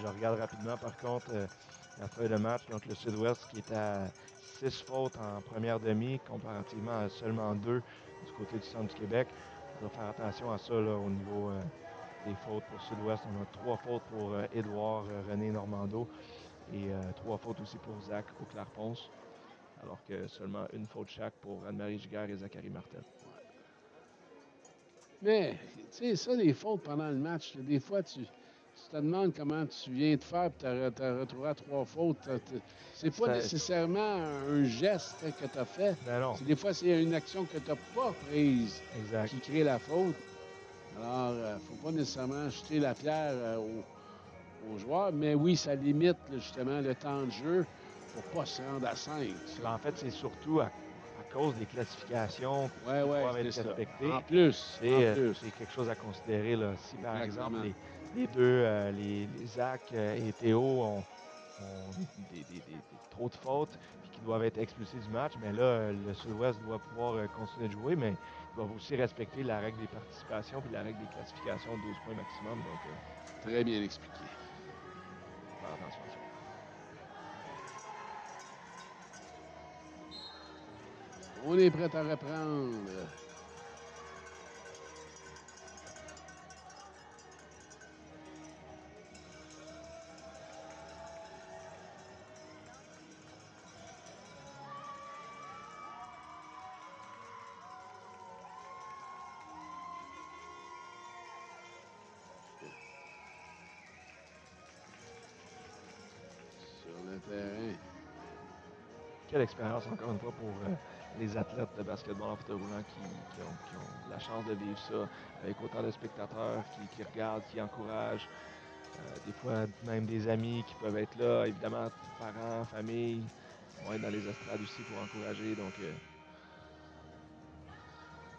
regarde rapidement, par contre, la feuille de match. Donc, le sud-ouest qui est à 6 fautes en première demi, comparativement à seulement 2 du côté du centre du Québec. On doit faire attention à ça là, au niveau des fautes pour Sud-Ouest. On a 3 fautes pour Édouard René Normando et 3 fautes aussi pour Zach Auclair-Ponce, alors que seulement une faute chaque pour Anne-Marie Giguère et Zachary Martel. Mais, tu sais, ça, les fautes pendant le match, là, des fois, tu te demandes comment tu viens de faire, puis tu as retrouvé à 3 fautes. C'est pas nécessairement un geste que tu as fait. Ben non. Des fois, c'est une action que tu n'as pas prise Exact. qui crée la faute. Alors, il ne faut pas nécessairement jeter la pierre aux joueurs, mais oui, ça limite là, justement le temps de jeu pour ne pas se rendre à 5. En fait, c'est surtout à cause des classifications qui doivent être respectées. En plus, c'est quelque chose à considérer. Là. Si, par exemple, les deux, les Zach et Théo ont trop de fautes et qu'ils doivent être expulsés du match, mais là, le Sud-Ouest doit pouvoir continuer de jouer, mais ils doivent aussi respecter la règle des participations puis la règle des classifications de 12 points maximum. Donc, Très bien expliqué. faire attention à ça. On est prêt à reprendre. Sur le terrain. Quelle expérience, encore une fois, pour les athlètes de basketball en fauteuil roulant qui ont la chance de vivre ça avec autant de spectateurs qui regardent, qui encouragent. Des fois, même des amis qui peuvent être là. Évidemment, parents, famille vont être dans les estrades aussi pour encourager. Donc,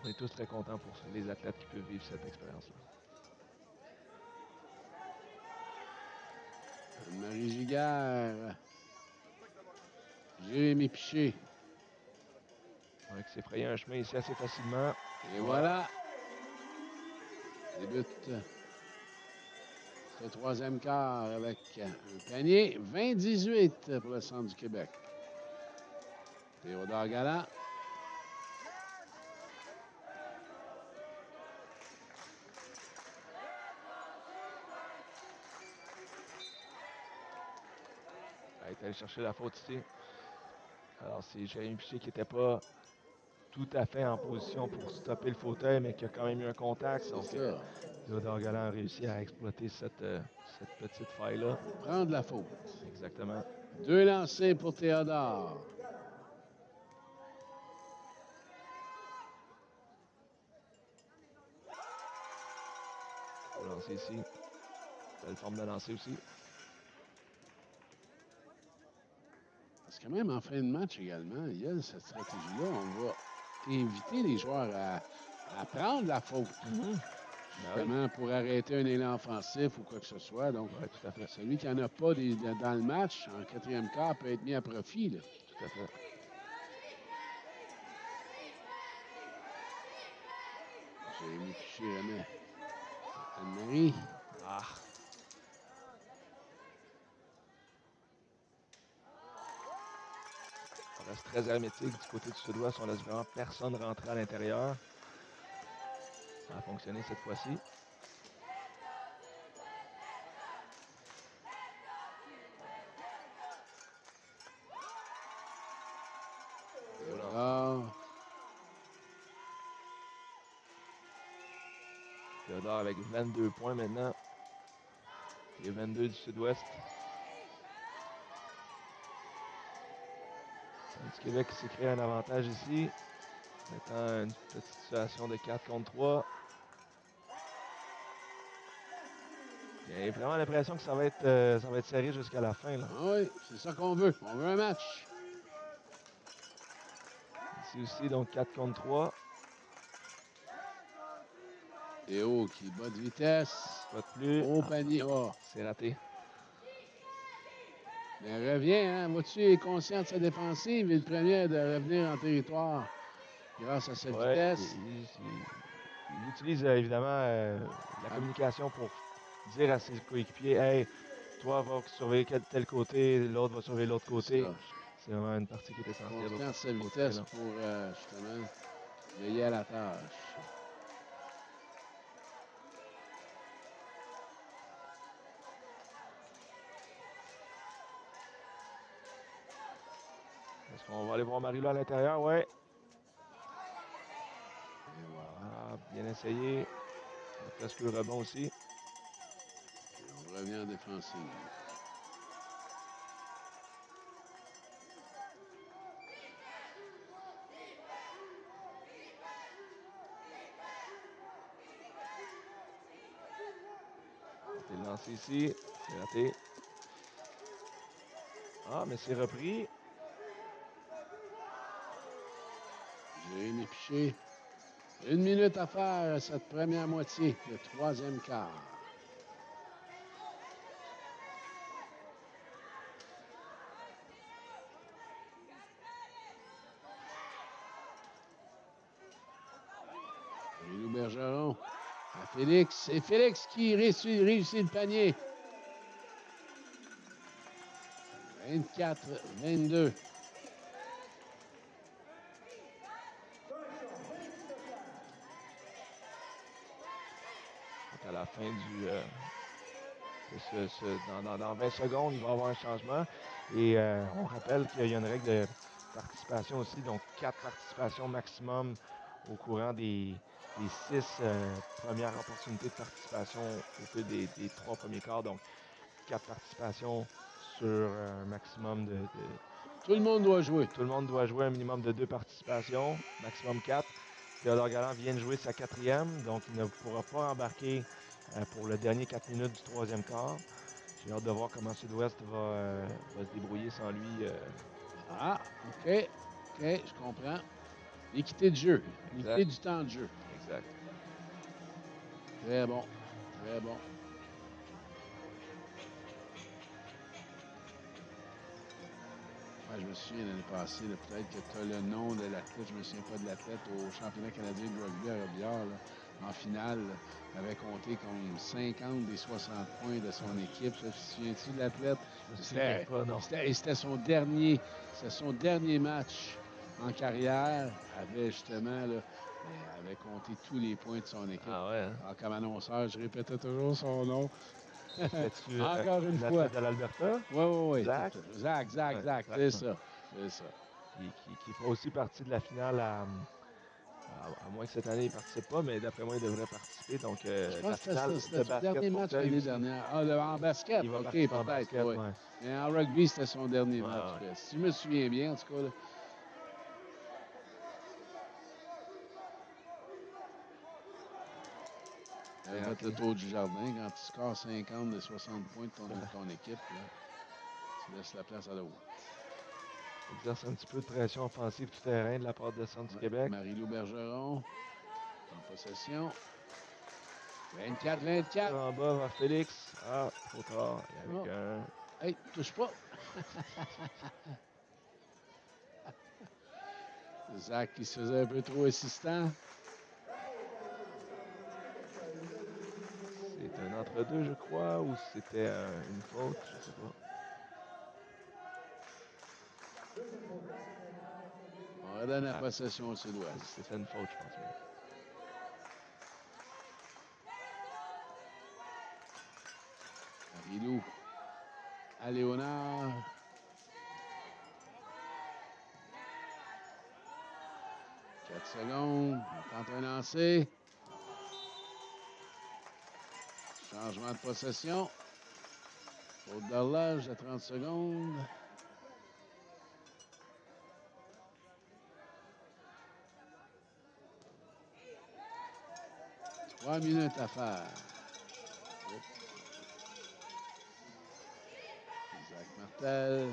on est tous très contents pour les athlètes qui peuvent vivre cette expérience-là. Marie Giguère. Jérémy Piché. Donc, c'est frayer un chemin ici assez facilement. Et voilà. Débute ce troisième quart avec un panier 20-18 pour le centre du Québec. Théodore Galland. Il est allé chercher la faute ici. Alors, c'est Jérémy Piché qui n'était pas tout à fait en position pour stopper le fauteuil, mais qui a quand même eu un contact. Donc, Théodore Galland a réussi à exploiter cette petite faille-là. Prendre la faute. Exactement. 2 lancés pour Théodore. On va lancer ici. Belle forme de lancer aussi. Parce que même en fin de match également, il y a cette stratégie-là. On va inviter les joueurs à prendre la faute. Justement, pour arrêter un élan offensif ou quoi que ce soit. Donc, tout à fait. Celui qui n'en a pas dans le match, en quatrième quart, peut être mis à profit. Là. Tout à fait. Jérémy Piché remet Anne-Marie. Ah! On reste très hermétique du côté du Sud-Ouest. On laisse vraiment personne rentrer à l'intérieur. Ça a fonctionné cette fois-ci. Théodore avec 22 points maintenant. Les 22 du Sud-Ouest. Le Québec qui s'est créé un avantage ici. Mettant une petite situation de 4 contre 3. J'ai vraiment l'impression que ça va être serré jusqu'à la fin. Là. Oui, c'est ça qu'on veut. On veut un match. Ici aussi, donc 4 contre 3. Théo qui bat de vitesse. Pas de plus. Au panier. Oh. C'est raté. Mais revient, hein? Vois-tu, il est conscient de sa défensive. Il est le premier de revenir en territoire grâce à sa vitesse. Il utilise évidemment la communication pour dire à ses coéquipiers, hey, toi va surveiller tel côté, l'autre va surveiller l'autre côté. C'est vraiment une partie qui est essentielle. Conscient de sa vitesse pour justement veiller à la tâche. Est-ce qu'on va aller voir Marie-Lou à l'intérieur? Ouais. Et voilà. Ah, bien essayé. Presque le rebond aussi. Et on revient en défensive. C'est lancé ici. C'est raté. Ah, mais c'est repris. Jérémy Piché. 1 minute à faire à cette première moitié, le troisième quart. Bergeron à Félix. C'est Félix qui réussit le panier. 24-22. À la fin du... dans 20 secondes, il va y avoir un changement. Et on rappelle qu'il y a une règle de participation aussi, donc 4 participations maximum au courant des 6 premières opportunités de participation au fil des 3 premiers quarts. Donc 4 participations sur un maximum de... Tout le monde doit jouer. Tout le monde doit jouer un minimum de 2 participations, maximum 4. Théodore Galland vient de jouer sa 4e, donc il ne pourra pas embarquer pour le dernier 4 minutes du 3e quart. J'ai hâte de voir comment Sud-Ouest va se débrouiller sans lui. Ah, OK. OK, je comprends. L'équité de jeu. L'équité du temps de jeu. Exact. Très bon. Très bon. Ouais, je me souviens l'année passée, peut-être que tu as le nom de l'athlète, je ne me souviens pas de l'athlète, au championnat canadien de rugby à Robillard, en finale, avait compté comme 50 des 60 points de son équipe. Tu te souviens-tu de l'athlète? C'était son dernier match en carrière, avait justement, là, avait compté tous les points de son équipe. Ah ouais? Hein? Alors, comme annonceur, je répétais toujours son nom. Encore une fois. De l'Alberta? Oui. Zach, c'est ça. C'est ça. Qui fera aussi partie de la finale à moins que cette année, il ne participe pas, mais d'après moi, il devrait participer. Donc, je pense que c'était son dernier match l'année dernière. Ah, en basket? Il va OK, en basket, oui. Ouais. Mais en rugby, c'était son dernier match. Ouais. Si je me souviens bien, en tout cas. Là. Il a fait le tour du jardin. Quand tu scores 50 de 60 points de ton équipe, là, tu laisses la place à l'autre. Exerce un petit peu de pression offensive tout terrain de la part de Centre du Québec. Marie-Lou Bergeron en possession. 24-24. En bas vers Félix. Ah, trop tard. Avec un... Hey, touche pas. Zach qui se faisait un peu trop assistant. C'est un entre-deux, je crois, ou c'était une faute, je sais pas. On redonne la possession au Sud-Ouest. C'était une faute, je pense. Marie-Lou à Léonard. « 4 secondes. On tente un lancer. Changement de possession. Faute d'horloge à 30 secondes. Trois minutes à faire. Isaac Martel.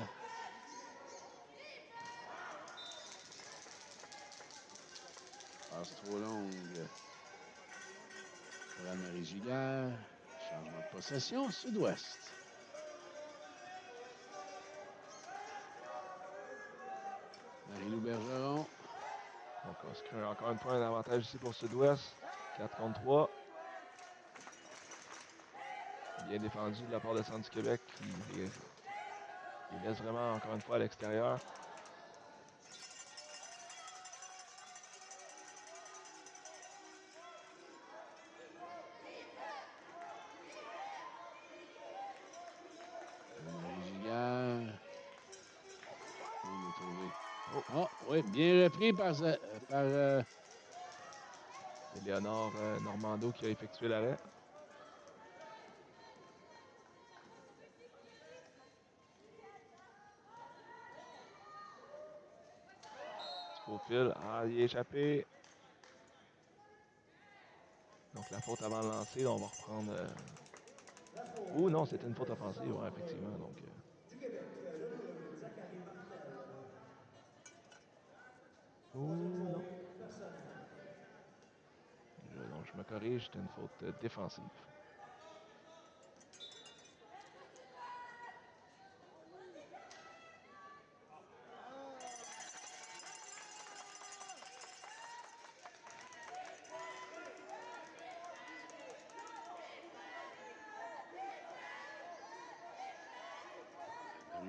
Passe trop longue pour Anne-Marie Giguère. Changement de possession, Sud-Ouest. Marie-Lou Bergeron. Donc, on se crée encore une fois un avantage ici pour Sud-Ouest. 4 contre 3. Bien défendu de la part de Centre du Québec qui laisse vraiment encore une fois à l'extérieur. Oh, oui, bien repris par Léonard Normando qui a effectué l'arrêt. Au fil. Ah, il est échappé. Donc la faute avant le lancer, on va reprendre. Oh non, c'était une faute offensive, ouais, effectivement. Donc, oh non. Donc je me corrige, c'était une faute défensive.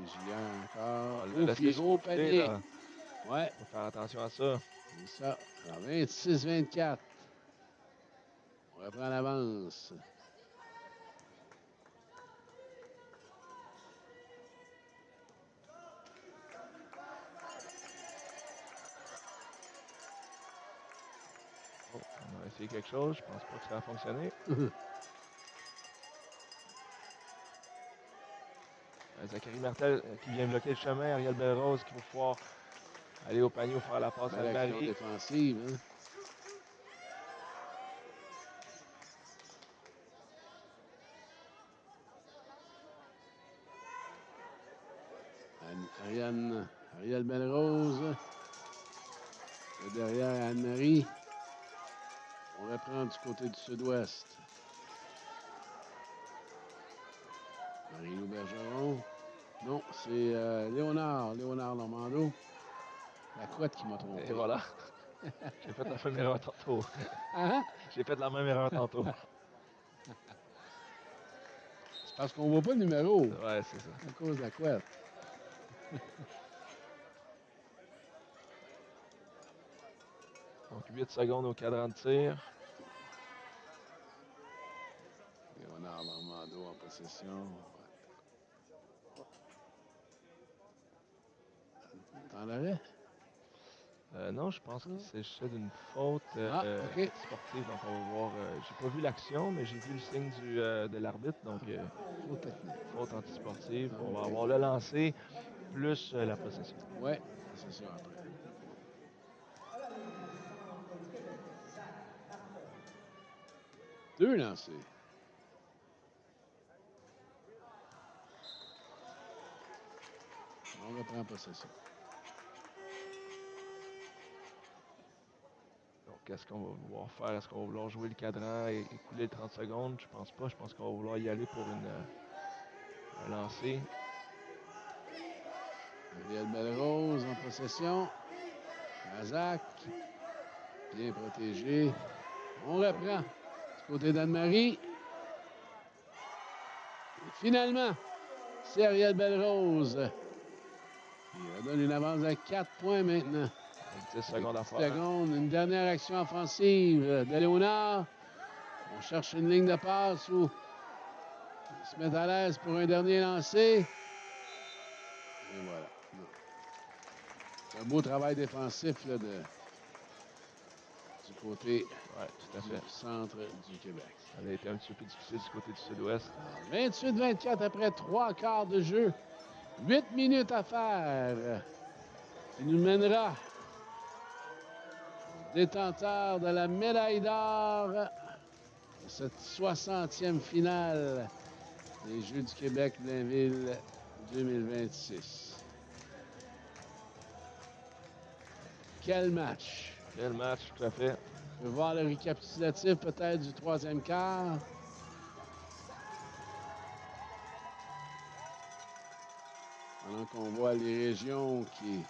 Giguère encore. Ah, Oh, laisse-les puis gros souffler, panier. là. Ouais, Faut faire attention à ça. c'est ça. Alors, 26-24. On reprend l'avance. Oh, on va essayer quelque chose. Je pense pas que ça va fonctionner. Zachary Martel qui vient bloquer le chemin. Ariel Belrose qui va pouvoir aller au panier ou faire la passe à Belle action Marie. défensive. Hein? Ariel Belrose. Et derrière Anne-Marie. On reprend du côté du sud-ouest. Marie-Lou Bergeron. Non, c'est Léonard Normando. La couette qui m'a trompé. Et voilà. J'ai fait la même erreur tantôt. Hein? J'ai fait la même erreur tantôt. C'est parce qu'on voit pas le numéro Ouais, c'est ça. à cause de la couette. Donc 8 secondes au cadran de tir. Léonard Normando en possession. T'en l'arrêt? Non, je pense qu'il s'agissait d'une faute OK. sportive. Donc on va voir. J'ai pas vu l'action, mais j'ai vu le signe de l'arbitre. Donc Faute technique. faute antisportive. On va avoir le lancer plus la possession. Ouais, c'est ça après. Deux lancés. On reprend possession. Donc qu'est-ce qu'on va vouloir faire? Est-ce qu'on va vouloir jouer le cadran et couler les 30 secondes? Je pense pas. Je pense qu'on va vouloir y aller pour un lancer. Ariel Belrose en possession. Razak. Bien protégé. On reprend. Du côté d'Anne-Marie. Et finalement, c'est Ariel Belrose. Il donne une avance de 4 points maintenant. 10 secondes à 10 faire. secondes. Une dernière action offensive de Léonard. On cherche une ligne de passe où il se met à l'aise pour un dernier lancer. Et voilà. Non. C'est un beau travail défensif là, du côté Ouais, tout à fait. du centre du Québec. Ça a été un petit peu plus difficile du côté du sud-ouest. 28-24 après 3 quarts de jeu. 8 minutes à faire. Qui nous mènera au détenteur de la médaille d'or de cette 60e finale des Jeux du Québec Blainville 2026. Quel match! Quel match, tout à fait. On peut voir le récapitulatif peut-être du troisième quart. Pendant qu'on voit les régions qui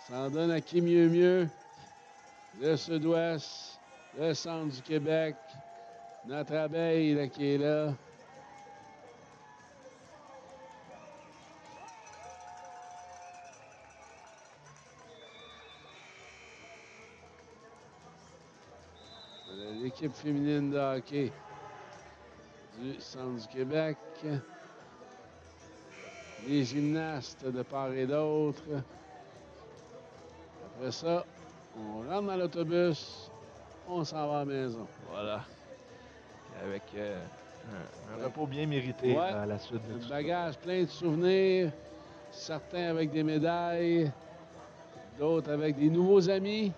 s'en donnent à qui mieux. Le sud-ouest, le centre du Québec, notre abeille là, qui est là. L'équipe féminine de hockey du centre du Québec. Les gymnastes de part et d'autre. Après ça, on rentre dans l'autobus, on s'en va à la maison. Voilà. Avec un repos bien mérité Ouais. à la suite de Un tout ça. bagage plein de souvenirs, certains avec des médailles, d'autres avec des nouveaux amis,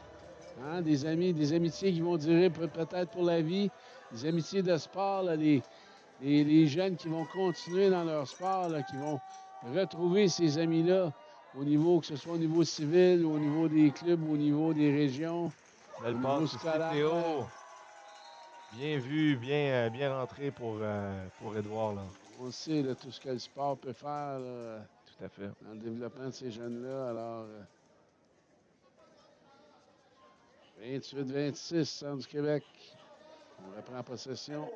hein, des amis, des amitiés qui vont durer peut-être pour la vie, des amitiés de sport, là, les jeunes qui vont continuer dans leur sport, là, qui vont retrouver ces amis-là au niveau, que ce soit au niveau civil, au niveau des clubs, au niveau des régions. Belle au passe niveau ici, scolaire. Théo. Bien vu, bien rentré pour Édouard, là. On sait là, tout ce que le sport peut faire là, Tout à fait. dans le développement de ces jeunes-là. Alors, 28-26, Centre du Québec. On reprend possession.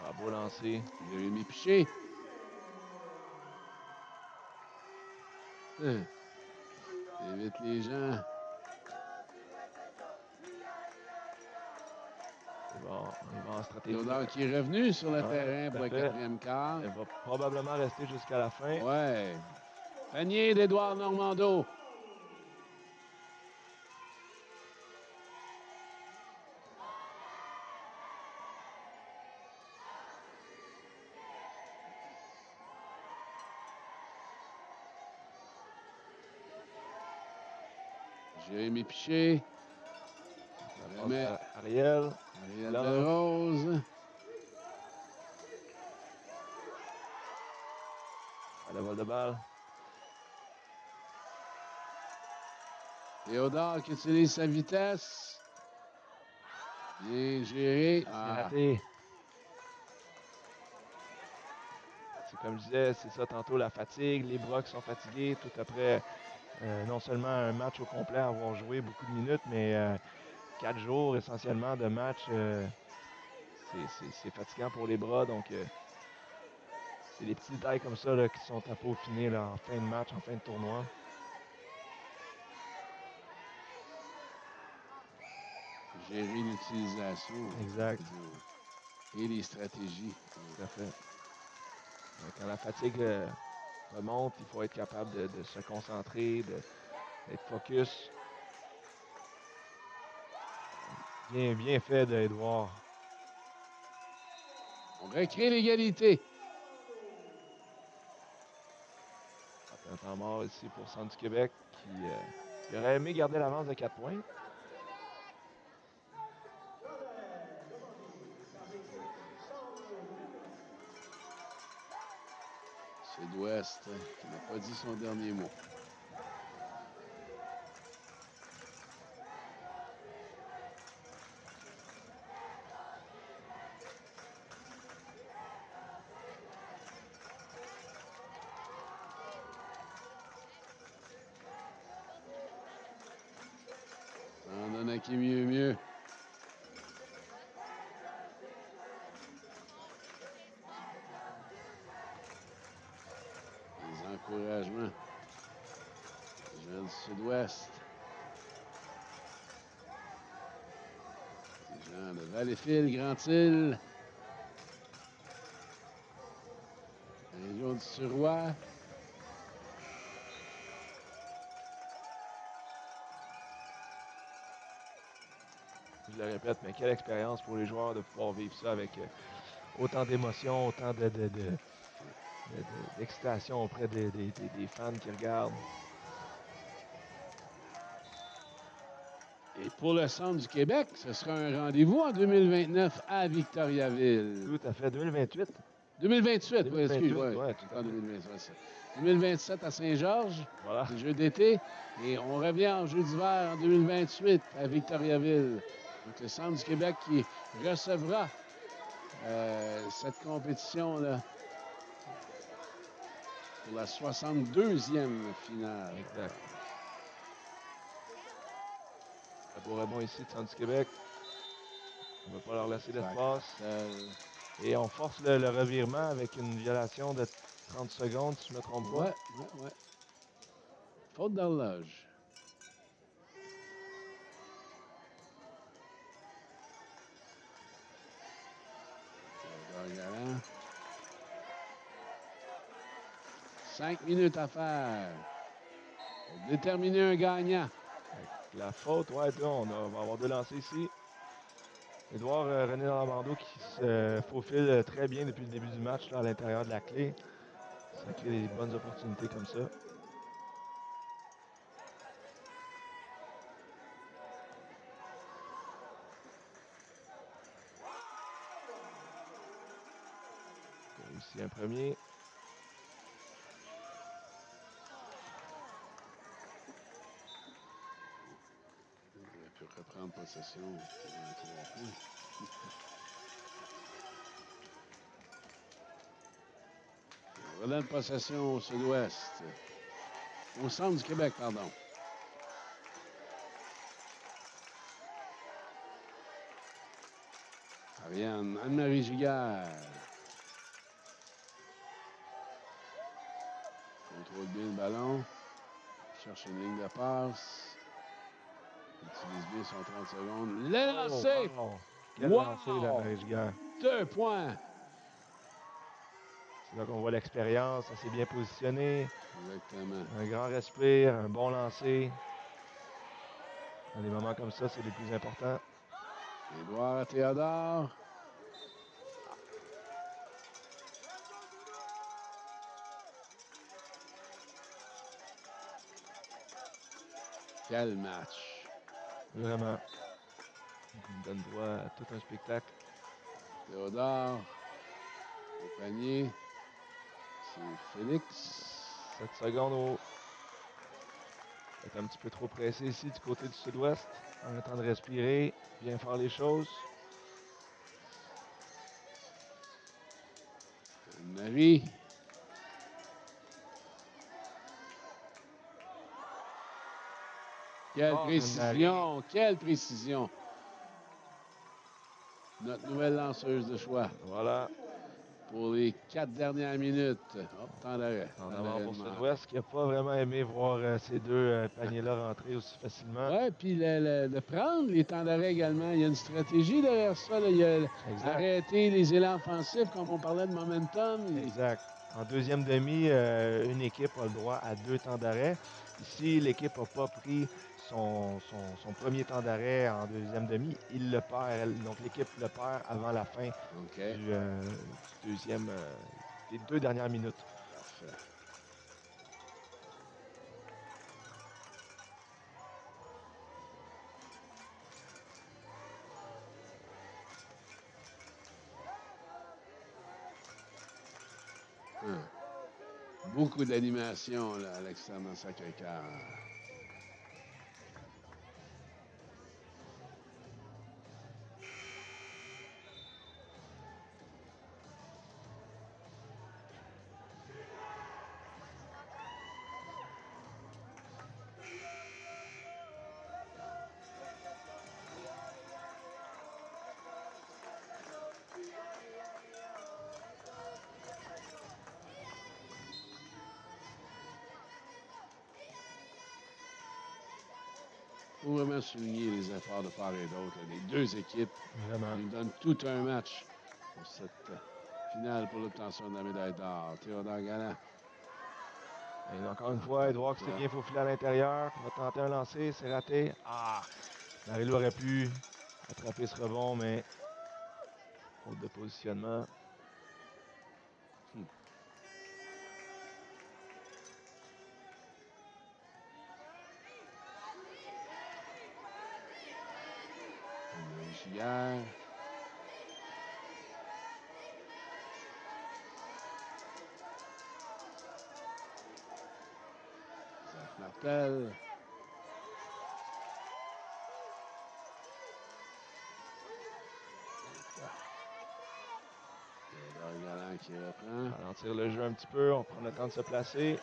Ah, beau lancer. Jérémy Piché. Évite les gens. Il va en stratégie. Théodore qui est revenu sur le Ouais, terrain tout pour à le fait. quatrième quart. Elle va probablement rester jusqu'à la fin. Ouais. Panier d'Édouard Normando. Jérémy Piché. Ça Remet passe à Ariel. Ariel Là. Delrose. À la vol de balle. Théodore qui utilise sa vitesse. Bien géré. C'est Ah, raté. C'est comme je disais, c'est ça tantôt, la fatigue, les bras qui sont fatigués, tout après non seulement un match au complet, avoir joué beaucoup de minutes, mais 4 jours essentiellement de match, c'est fatigant pour les bras. Donc, c'est des petits détails comme ça là, qui sont à peaufiner là, en fin de match, en fin de tournoi. gérer l'utilisation. Exact. Et les stratégies. Tout à fait. Quand la fatigue remonte, il faut être capable de se concentrer, d'être focus. Bien fait d'Edouard. On recrée l'égalité. Un temps mort ici pour Centre du Québec qui aurait aimé garder l'avance de 4 points. Sud-Ouest qui n'a pas dit son dernier mot. On donne à qui mieux. Les encouragements. Les gens du Sud-Ouest. Les gens de Valleyfield, Grand-Île. La région du Suroît. Je le répète, mais quelle expérience pour les joueurs de pouvoir vivre ça avec autant d'émotions, autant d'excitation auprès des fans qui regardent. Et pour le Centre du Québec, ce sera un rendez-vous en 2029 à Victoriaville. Tout à fait, 2028. 2028, oui, 2028, excuse-moi. ouais, tout à Pas fait. 2028, ça. 2027 à Saint-Georges, Voilà. les Jeux d'été. Et on revient en Jeux d'hiver en 2028 à Victoriaville. Donc, le Centre du Québec qui recevra cette compétition-là pour la 62e finale. Exact. Un beau rebond ici de Centre du Québec. On ne va pas leur laisser d'espace. Et on force le revirement avec une violation de 30 secondes, si je ne me trompe pas. Ouais. Faute d'horloge. Galant. 5 minutes à faire. Pour déterminer un gagnant. La faute, ouais, là, on va avoir 2 lancers ici. Édouard René Normando qui se faufile très bien depuis le début du match là, à l'intérieur de la clé. Ça crée des bonnes opportunités comme ça. Ici un premier. On peut reprendre possession. Redonne possession au Sud-Ouest. Au Centre du Québec, pardon. Ariane, Anne-Marie Giguère. Contrôle bien le ballon. Cherche une ligne de passe. Utilise bien son 30 secondes. Le lancer! Oh, wow. Quel Wow! lancer d'Anne-Marie Giguère. 2 points. C'est là qu'on voit l'expérience. Elle s'est bien positionnée. Exactement. Un grand respire, un bon lancer. Dans des moments comme ça, c'est les plus importants. Édouard Théodore. Quel match. Vraiment. Il donne droit à tout un spectacle. Théodore. Au panier. C'est Félix. 7 secondes au. Peut-être un petit peu trop pressé ici du côté du sud-ouest. En le temps de respirer, bien faire les choses. Marie. Quelle précision! Quelle précision! Notre nouvelle lanceuse de choix Voilà. pour les 4 dernières minutes. Hop, temps d'arrêt. En Temps avant d'arrêt pour de marque. Sud-Ouest qui n'a pas vraiment aimé voir ces deux paniers-là rentrer aussi facilement. Oui, puis de prendre les temps d'arrêt également. Il y a une stratégie derrière ça. Là. Il y a Exact. arrêter les élans offensifs, comme on parlait de momentum. Exact. En deuxième demi, une équipe a le droit à 2 temps d'arrêt. Ici, l'équipe n'a pas pris son premier temps d'arrêt en deuxième demi. Il le perd. Donc, l'équipe le perd avant la fin OK. du deuxième, des 2 dernières minutes. Parfait. Beaucoup d'animation là, à l'extérieur de Sacré-Cœur. Il faut vraiment souligner les efforts de part et d'autre là, des deux équipes. Vraiment. Ils nous donnent tout un match pour cette finale pour l'obtention de la médaille d'or. Théodore Galland. Et encore une fois, Edouard qui s'est bien faufilé à l'intérieur. Va tenter un lancer, c'est raté. Ah! Marie-Lou aurait pu attraper ce rebond, mais faute de positionnement. Giguère. Zach Martel. Théodore Galland qui reprend. Ralentir le jeu un petit peu, on prend le temps de se placer.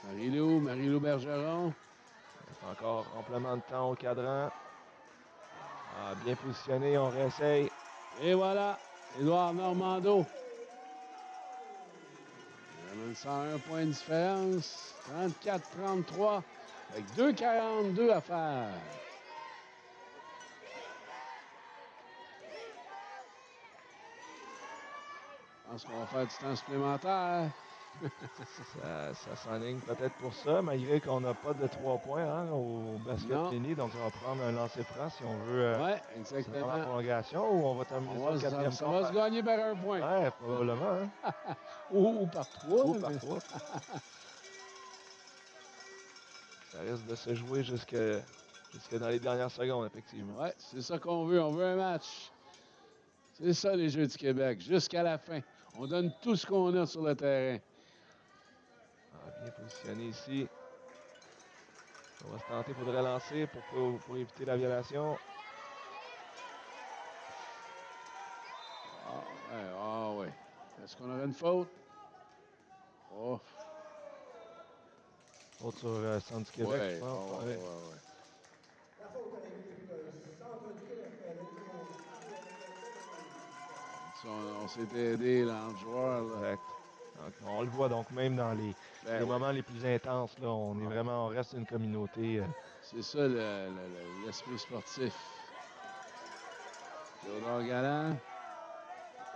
Marie-Lou Bergeron. Encore amplement de temps au cadran. Ah, bien positionné, on réessaye. Et voilà, Édouard Normando. Il ramène 101 points de différence. 34-33 avec 2,42 à faire. Je pense qu'on va faire du temps supplémentaire. Ça s'enligne peut-être pour ça, malgré qu'on n'a pas de 3 points hein, au basket Non. fini. Donc, on va prendre un lancer franc si on veut Oui, c'est exactement. vraiment la prolongation ou on va terminer On sur le va, quatrième ça va se gagner par un point. Ouais, probablement. Hein. Ou par 3. Ou par 3. Ça risque de se jouer jusque dans les dernières secondes, effectivement. Oui, c'est ça qu'on veut. On veut un match. C'est ça, les Jeux du Québec. Jusqu'à la fin. On donne tout ce qu'on a sur le terrain. Ah, bien positionné ici. On va se tenter pour le relancer pour éviter la violation. Ah ouais. Est-ce qu'on aurait une faute? Oh. Autre sur Centre du Québec, Ouais, je pense. ouais. On s'est aidé là, entre joueurs. Là. Correct. Donc, on le voit donc même dans les Ben oui. moments les plus intenses, là, on reste une communauté. C'est ça l'esprit sportif. Théodore Galland.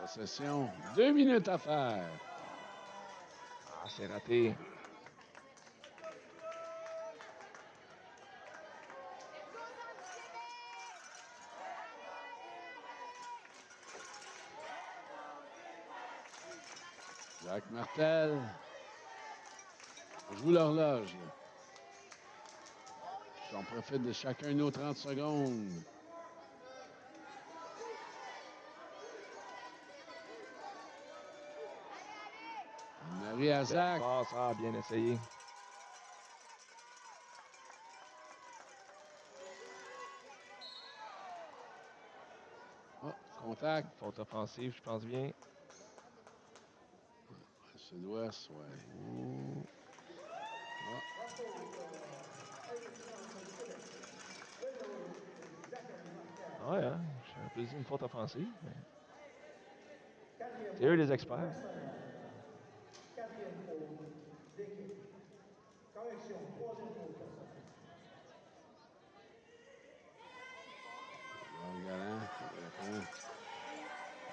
Possession. 2 minutes à faire. Ah, c'est raté. Jacques Martel. On joue l'horloge. là. Puis on profite de chacun de nos 30 secondes. Marie à Zach. Ah, ça a bien essayé. Oh, contact. Faute offensive, je pense bien. Sud-ouest, ouais. Ouais, hein? J'ai un peu dit une faute offensive, mais. C'est eux les experts. Galland qui répond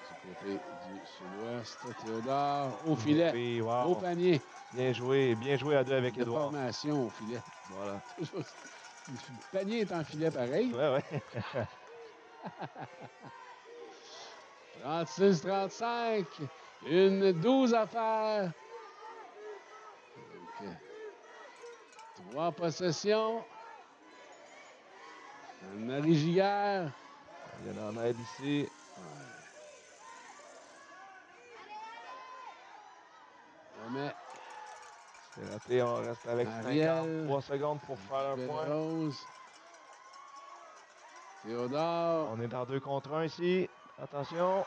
du côté du sud-ouest. Théodore au filet, Oui, wow. au panier. Bien joué à deux avec De Edouard. formation au filet. Voilà. Le panier est en filet pareil. Ouais. 36-35. Une 12 à faire. Donc, 3 possessions. Marie Giguère. Il y en a aide ici. Mais C'est raté, on reste avec Ariel. 53 secondes pour faire un point. Rose. Théodore. On est dans 2 contre 1 ici. Attention.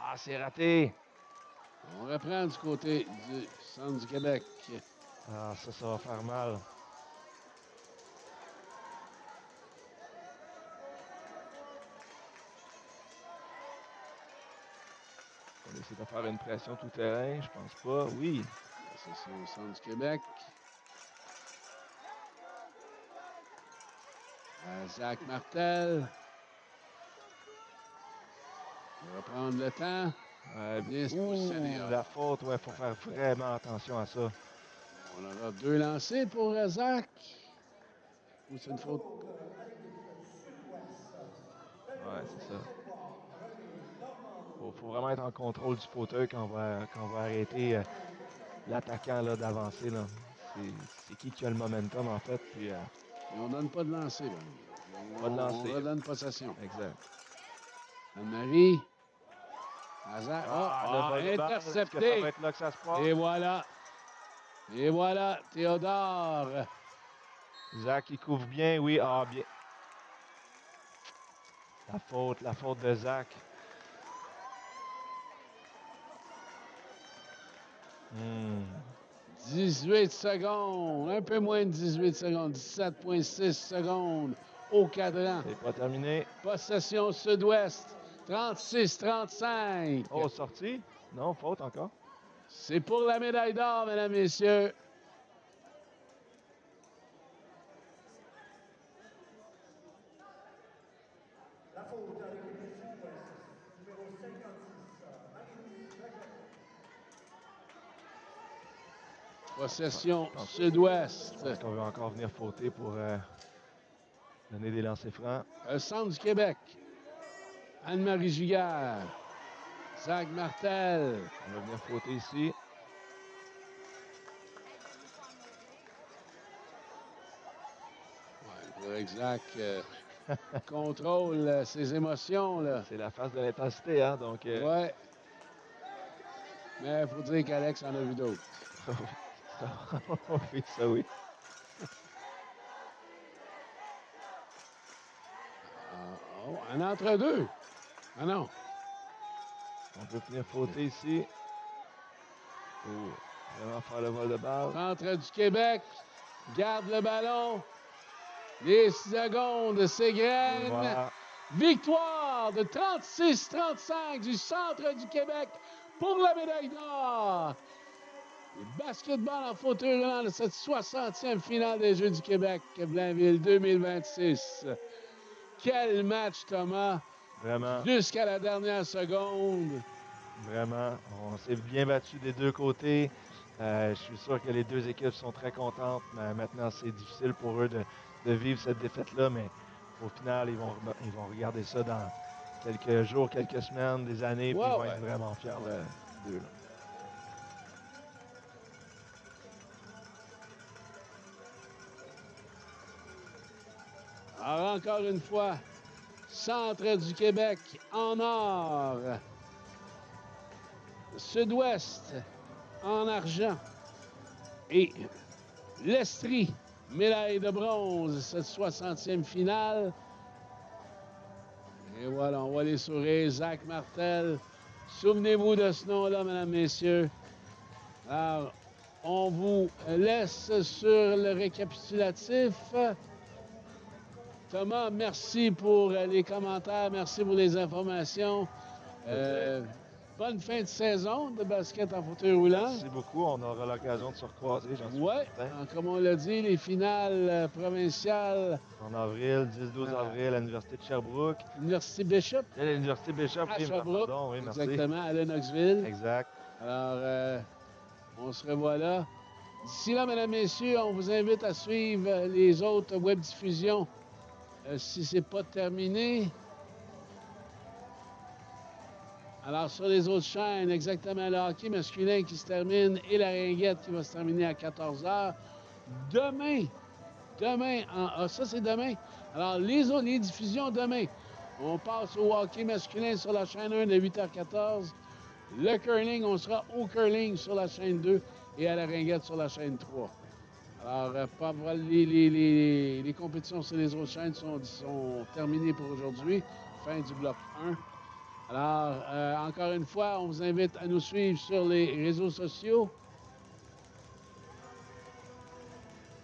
Ah, c'est raté. On reprend du côté du centre du Québec. Ah, ça va faire mal. On essaie de faire une pression tout terrain, je pense pas. Oui. C'est au centre du Québec. Zach Martel. Il va prendre le temps. Bien se positionner. La faute, ouais, faut faire vraiment attention à ça. On aura 2 lancés pour Zach. Ou c'est une faute? Ouais, c'est ça. Faut vraiment être en contrôle du fauteuil quand on va arrêter l'attaquant là, d'avancer. Là. C'est qui a le momentum, en fait. Puis, Mais on donne pas de lancer. Là. Pas de lancer. On redonne possession. exact. Anne-Marie. Hazard. Le volleyball, est-ce que ça Intercepté. va être là que ça se passe? Et voilà. Et voilà, Théodore. Zach, il couvre bien, oui. Ah, bien. La faute de Zach. 18 secondes. Un peu moins de 18 secondes. 17,6 secondes au cadran. C'est pas terminé. Possession sud-ouest. 36-35. Oh, sortie? Non, faute encore. C'est pour la médaille d'or, mesdames, messieurs. Possession sud-ouest. Je pense qu'on veut encore venir fauter pour donner des lancers francs. Centre du Québec. Anne-Marie Giguère. Zach Martel. On va venir fauter ici. Il faudrait que Zach contrôle ses émotions. Là. C'est la phase de l'intensité, hein, donc... Ouais. Mais il faut dire qu'Alex en a vu d'autres. oui, ça oui. Un entre-deux. Ah non. On peut venir fauter ici. Pour vraiment faire le vol de balle. Centre du Québec. Garde le ballon. Les secondes s'égrènent. Voilà. Victoire de 36-35 du Centre du Québec pour la médaille d'or. Le basketball en fauteuil roulant de cette 60e finale des Jeux du Québec, Blainville 2026. Quel match, Thomas! Vraiment. Jusqu'à la dernière seconde. Vraiment. On s'est bien battu des deux côtés. Je suis sûr que les deux équipes sont très contentes. Mais maintenant, c'est difficile pour eux de vivre cette défaite-là. Mais au final, ils vont regarder ça dans quelques jours, quelques semaines, des années. Puis ils vont être vraiment fiers d'eux. Alors, encore une fois, Centre du Québec en or. Sud-Ouest en argent. Et l'Estrie, médaille de bronze, cette 60e finale. Et voilà, on voit les sourires. Zach Martel. Souvenez-vous de ce nom-là, mesdames, messieurs. Alors, on vous laisse sur le récapitulatif. Thomas, merci pour les commentaires, merci pour les informations. Bonne fin de saison de basket en fauteuil roulant. Merci beaucoup. On aura l'occasion de se recroiser, j'en suis certain. Comme on l'a dit, les finales provinciales. En avril, 10-12 avril, à l'Université de Sherbrooke. L'Université Bishop. L'Université Bishop, À oui, Sherbrooke, pardon, oui, merci. exactement, à Lennoxville. Exact. Alors, on se revoit là. D'ici là, mesdames, messieurs, on vous invite à suivre les autres web-diffusions si ce n'est pas terminé. Alors, sur les autres chaînes, exactement, le hockey masculin qui se termine et la ringuette qui va se terminer à 14h. Demain, ça c'est demain. Alors, les diffusions demain. On passe au hockey masculin sur la chaîne 1 de 8h14. Le curling, on sera au curling sur la chaîne 2 et à la ringuette sur la chaîne 3. Alors, les compétitions sur les autres chaînes sont terminées pour aujourd'hui. Fin du bloc 1. Alors, encore une fois, on vous invite à nous suivre sur les réseaux sociaux.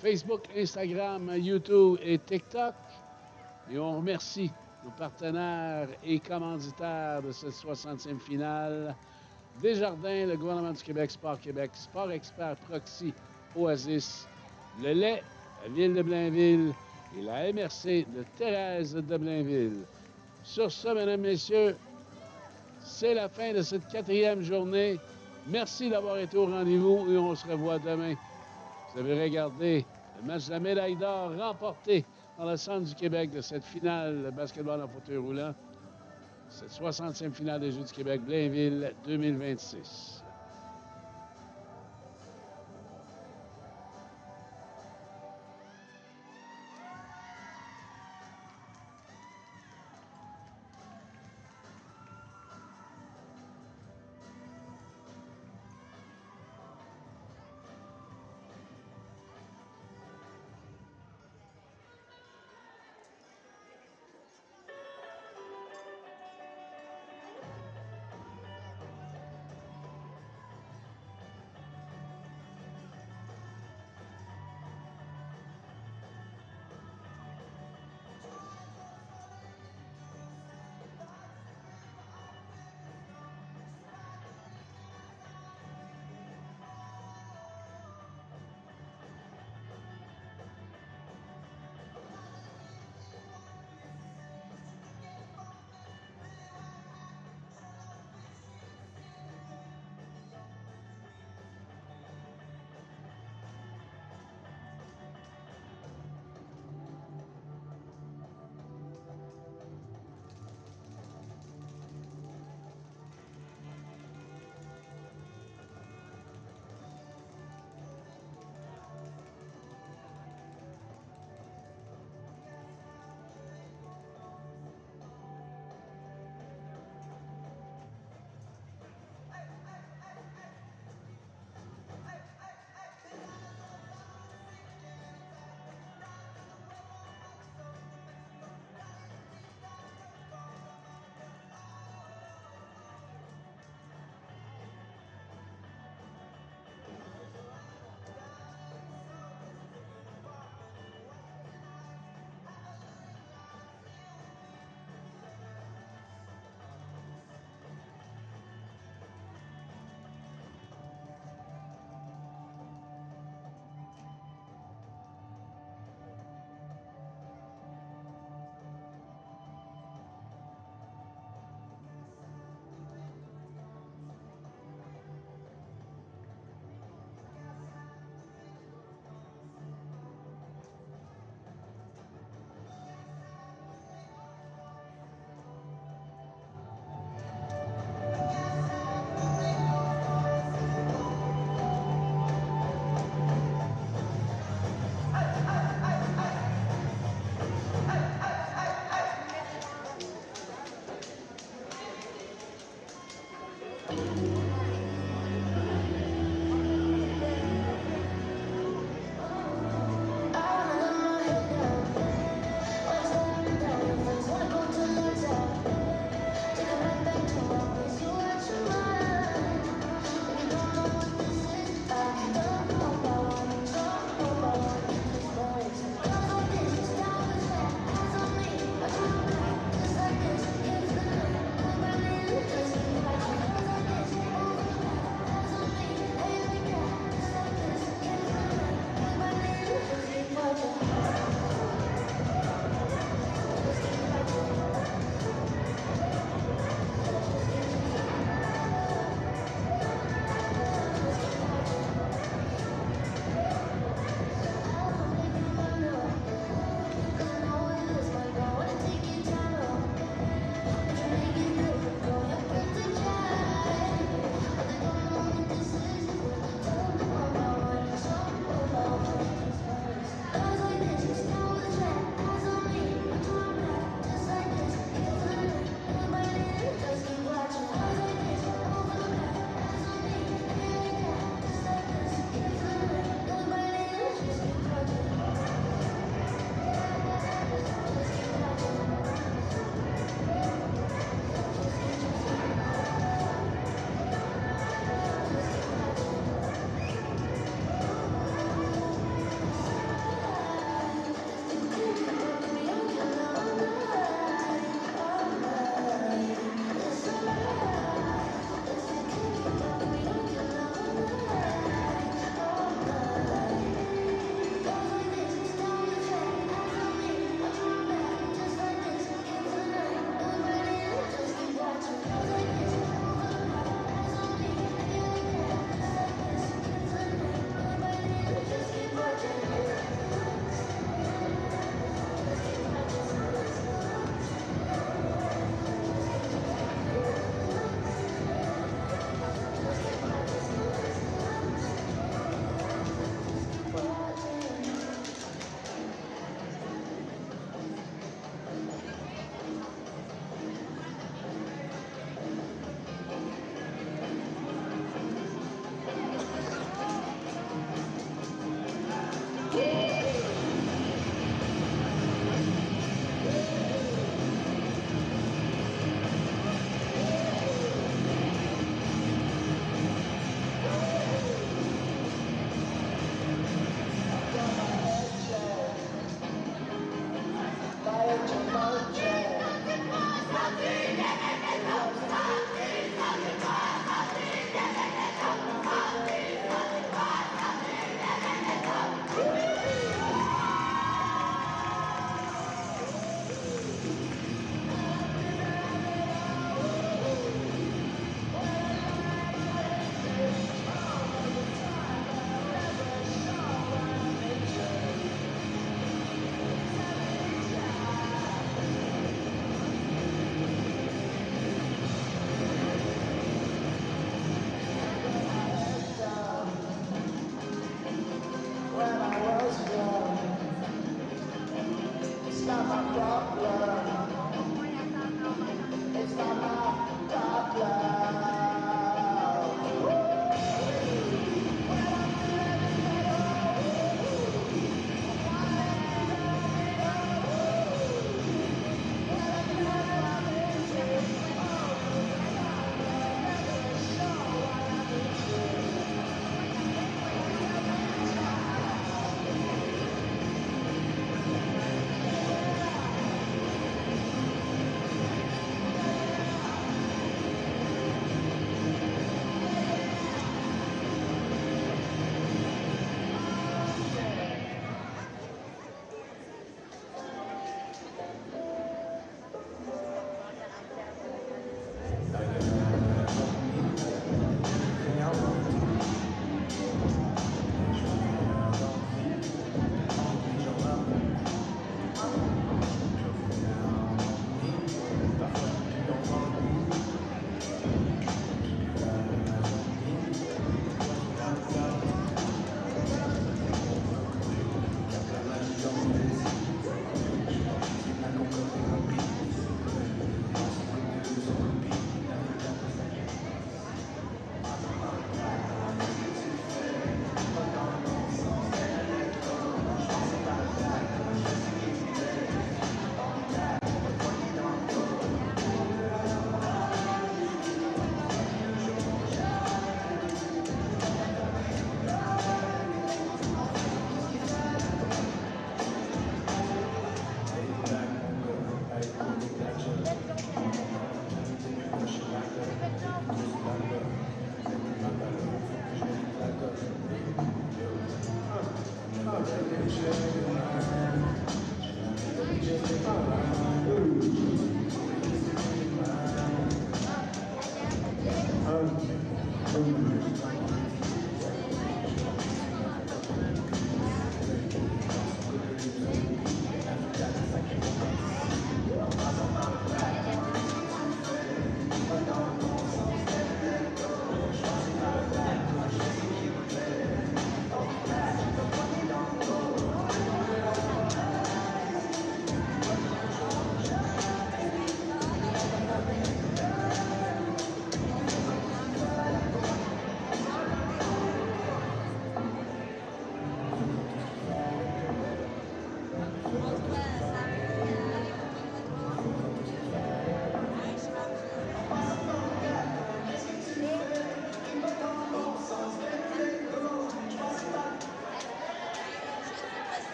Facebook, Instagram, YouTube et TikTok. Et on remercie nos partenaires et commanditaires de cette 60e finale. Desjardins, le gouvernement du Québec, Sport Expert, Proxy, Oasis, le lait, la ville de Blainville et la MRC de Thérèse de Blainville. Sur ce, mesdames, messieurs, c'est la fin de cette 4e journée. Merci d'avoir été au rendez-vous et on se revoit demain. Vous avez regardé le match de la médaille d'or remporté dans le centre du Québec de cette finale de basketball en fauteuil roulant. Cette 60e finale des Jeux du Québec, Blainville 2026.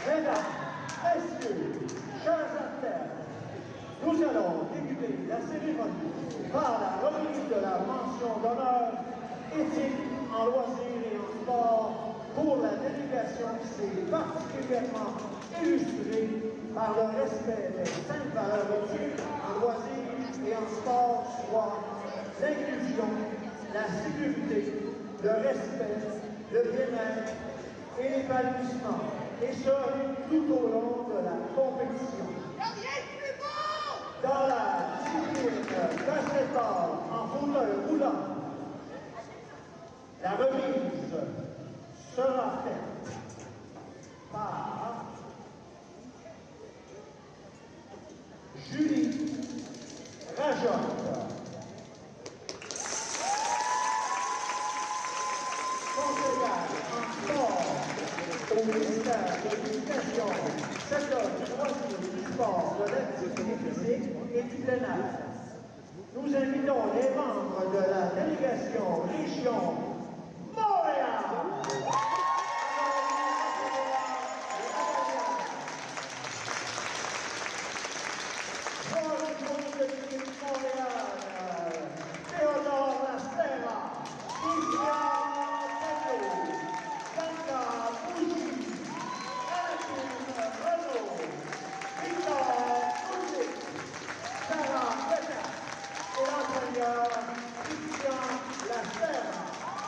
Mesdames, Messieurs, chers athlètes, nous allons débuter la cérémonie par la remise de la mention d'honneur éthique en loisirs et en sport pour la délégation qui s'est particulièrement illustrée par le respect des 5 valeurs éthiques en loisirs et en sport, soit l'inclusion, la sécurité, le respect, le bien-être et l'épanouissement, et ce, tout au long de la compétition. Dans la discipline basketball en fauteuil roulant, la remise sera faite par Julie Rajotte. Conseillère en sport au ministère de l'Éducation, secteur du loisir, du sport, de l'activité physique et du plein air. Nous invitons les membres de la délégation Région Montréal. Théodore Lastera, Christian Pedro, Bianca Bougie, Anakin Renaud, Victor Bougie, Sarah Becca et l'entraîneur Christian Lastera.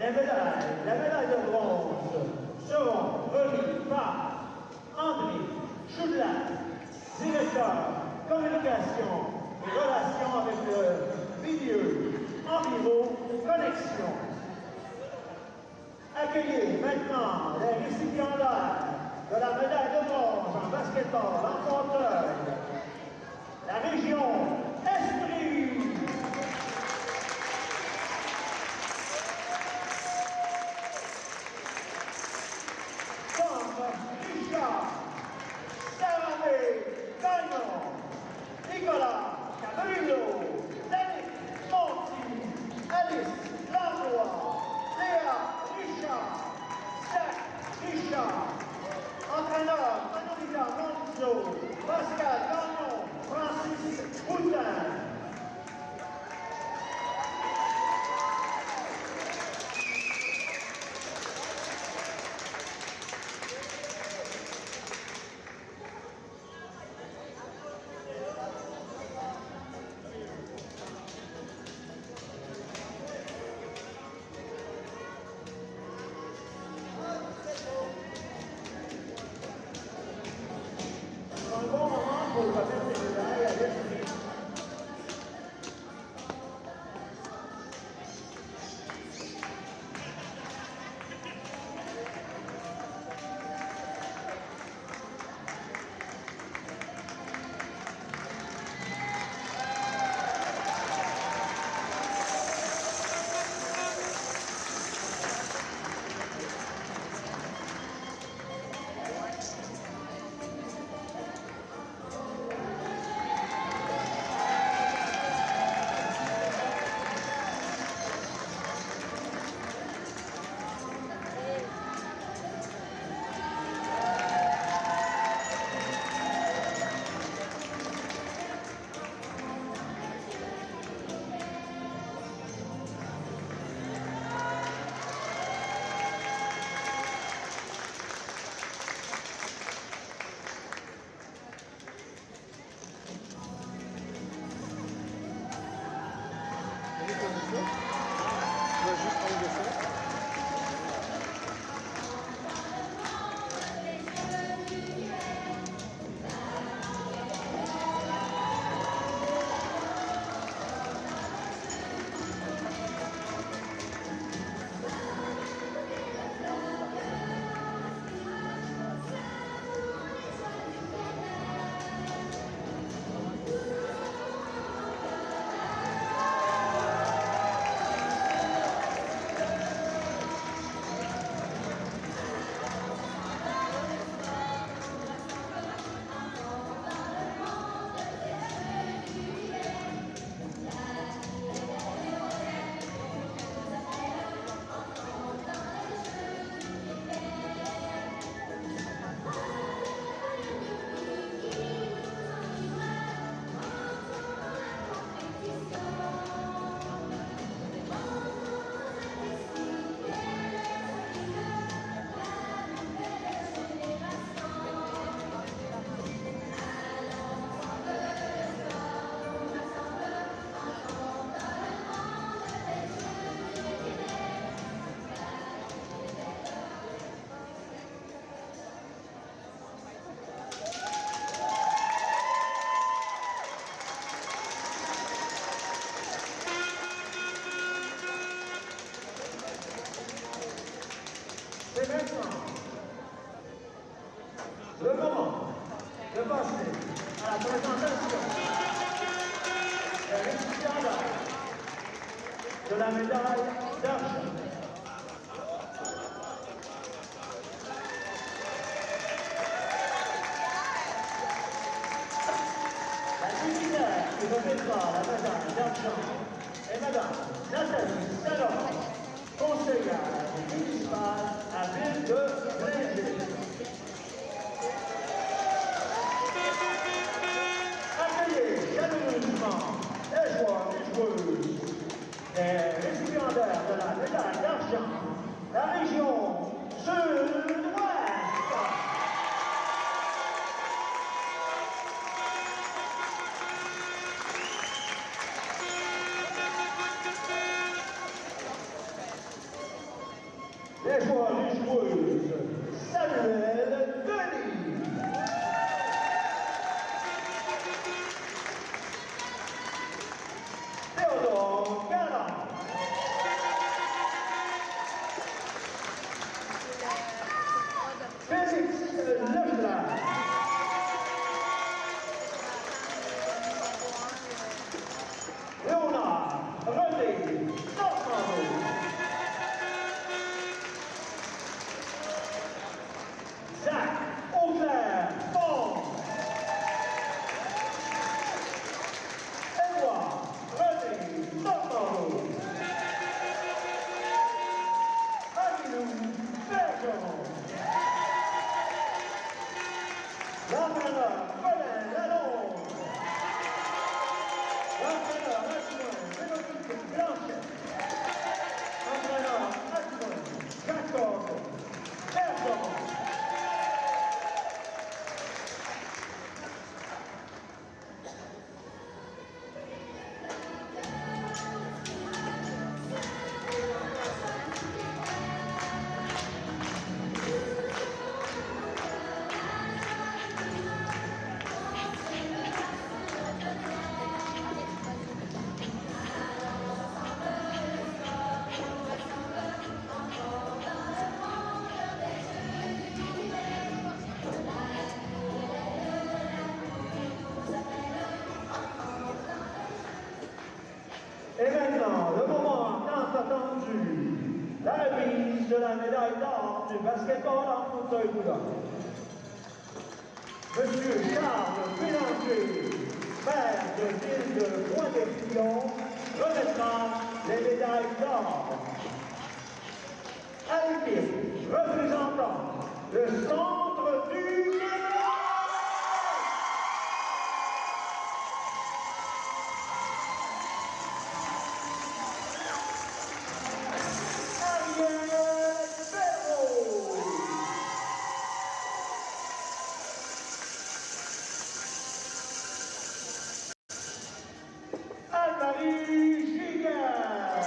la médaille de bronze seront remises par André Choudelac, directeur communication et relations avec le milieu Enviro Connexion. Accueillez maintenant les récipiendaires de la médaille de bronze en basketball en fauteuil. La région Esprit. Comme Richard Saramé Gagnon, Nicolas Cabrillo, Danick Monti, Alice Langlois, Léa Richard, Zach Richard, entraîneur Manuela Monzo, Pascal Gagnon, Francis Boutin. Un bon moment pour remettre les médailles à l'esprit. C'est maintenant le moment de passer à la présentation des récipiendaires de la médaille d'argent. La dignitaire qui remettra la médaille d'argent est Madame Nathalie Salon, conseillère municipale à Ville de Blainville. Accueillez chaleureusement les joueurs et joueuses, les récipiendaires de la médaille d'argent, la région Sud-Ouest. Les joueurs et joueuses, Samuel Denis. Théodore Galland. Félix Leclerc. Léonard René Normando. Zach Auclair Pont. Edouard René Normando. Amilou Bergeron. L'entraîneur Colin Lalonde. L'entraîneur adjoint Véronique Blanchet. Entraîneur adjoint Jacob Bergeron. Et maintenant, le moment tant attendu, la remise de la médaille d'or du basketball en fauteuil-roulant. Monsieur Charles Bélanger, maire de ville de Pointe-des-Fillons, remettra les médailles d'or. Albert, représentant le centre du Québec. Anne-Marie Giguère.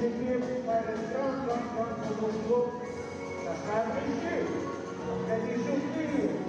les équipes faire le 30-30-30 pour nos groupes. Ça sera apprécié. Après des souvenirs.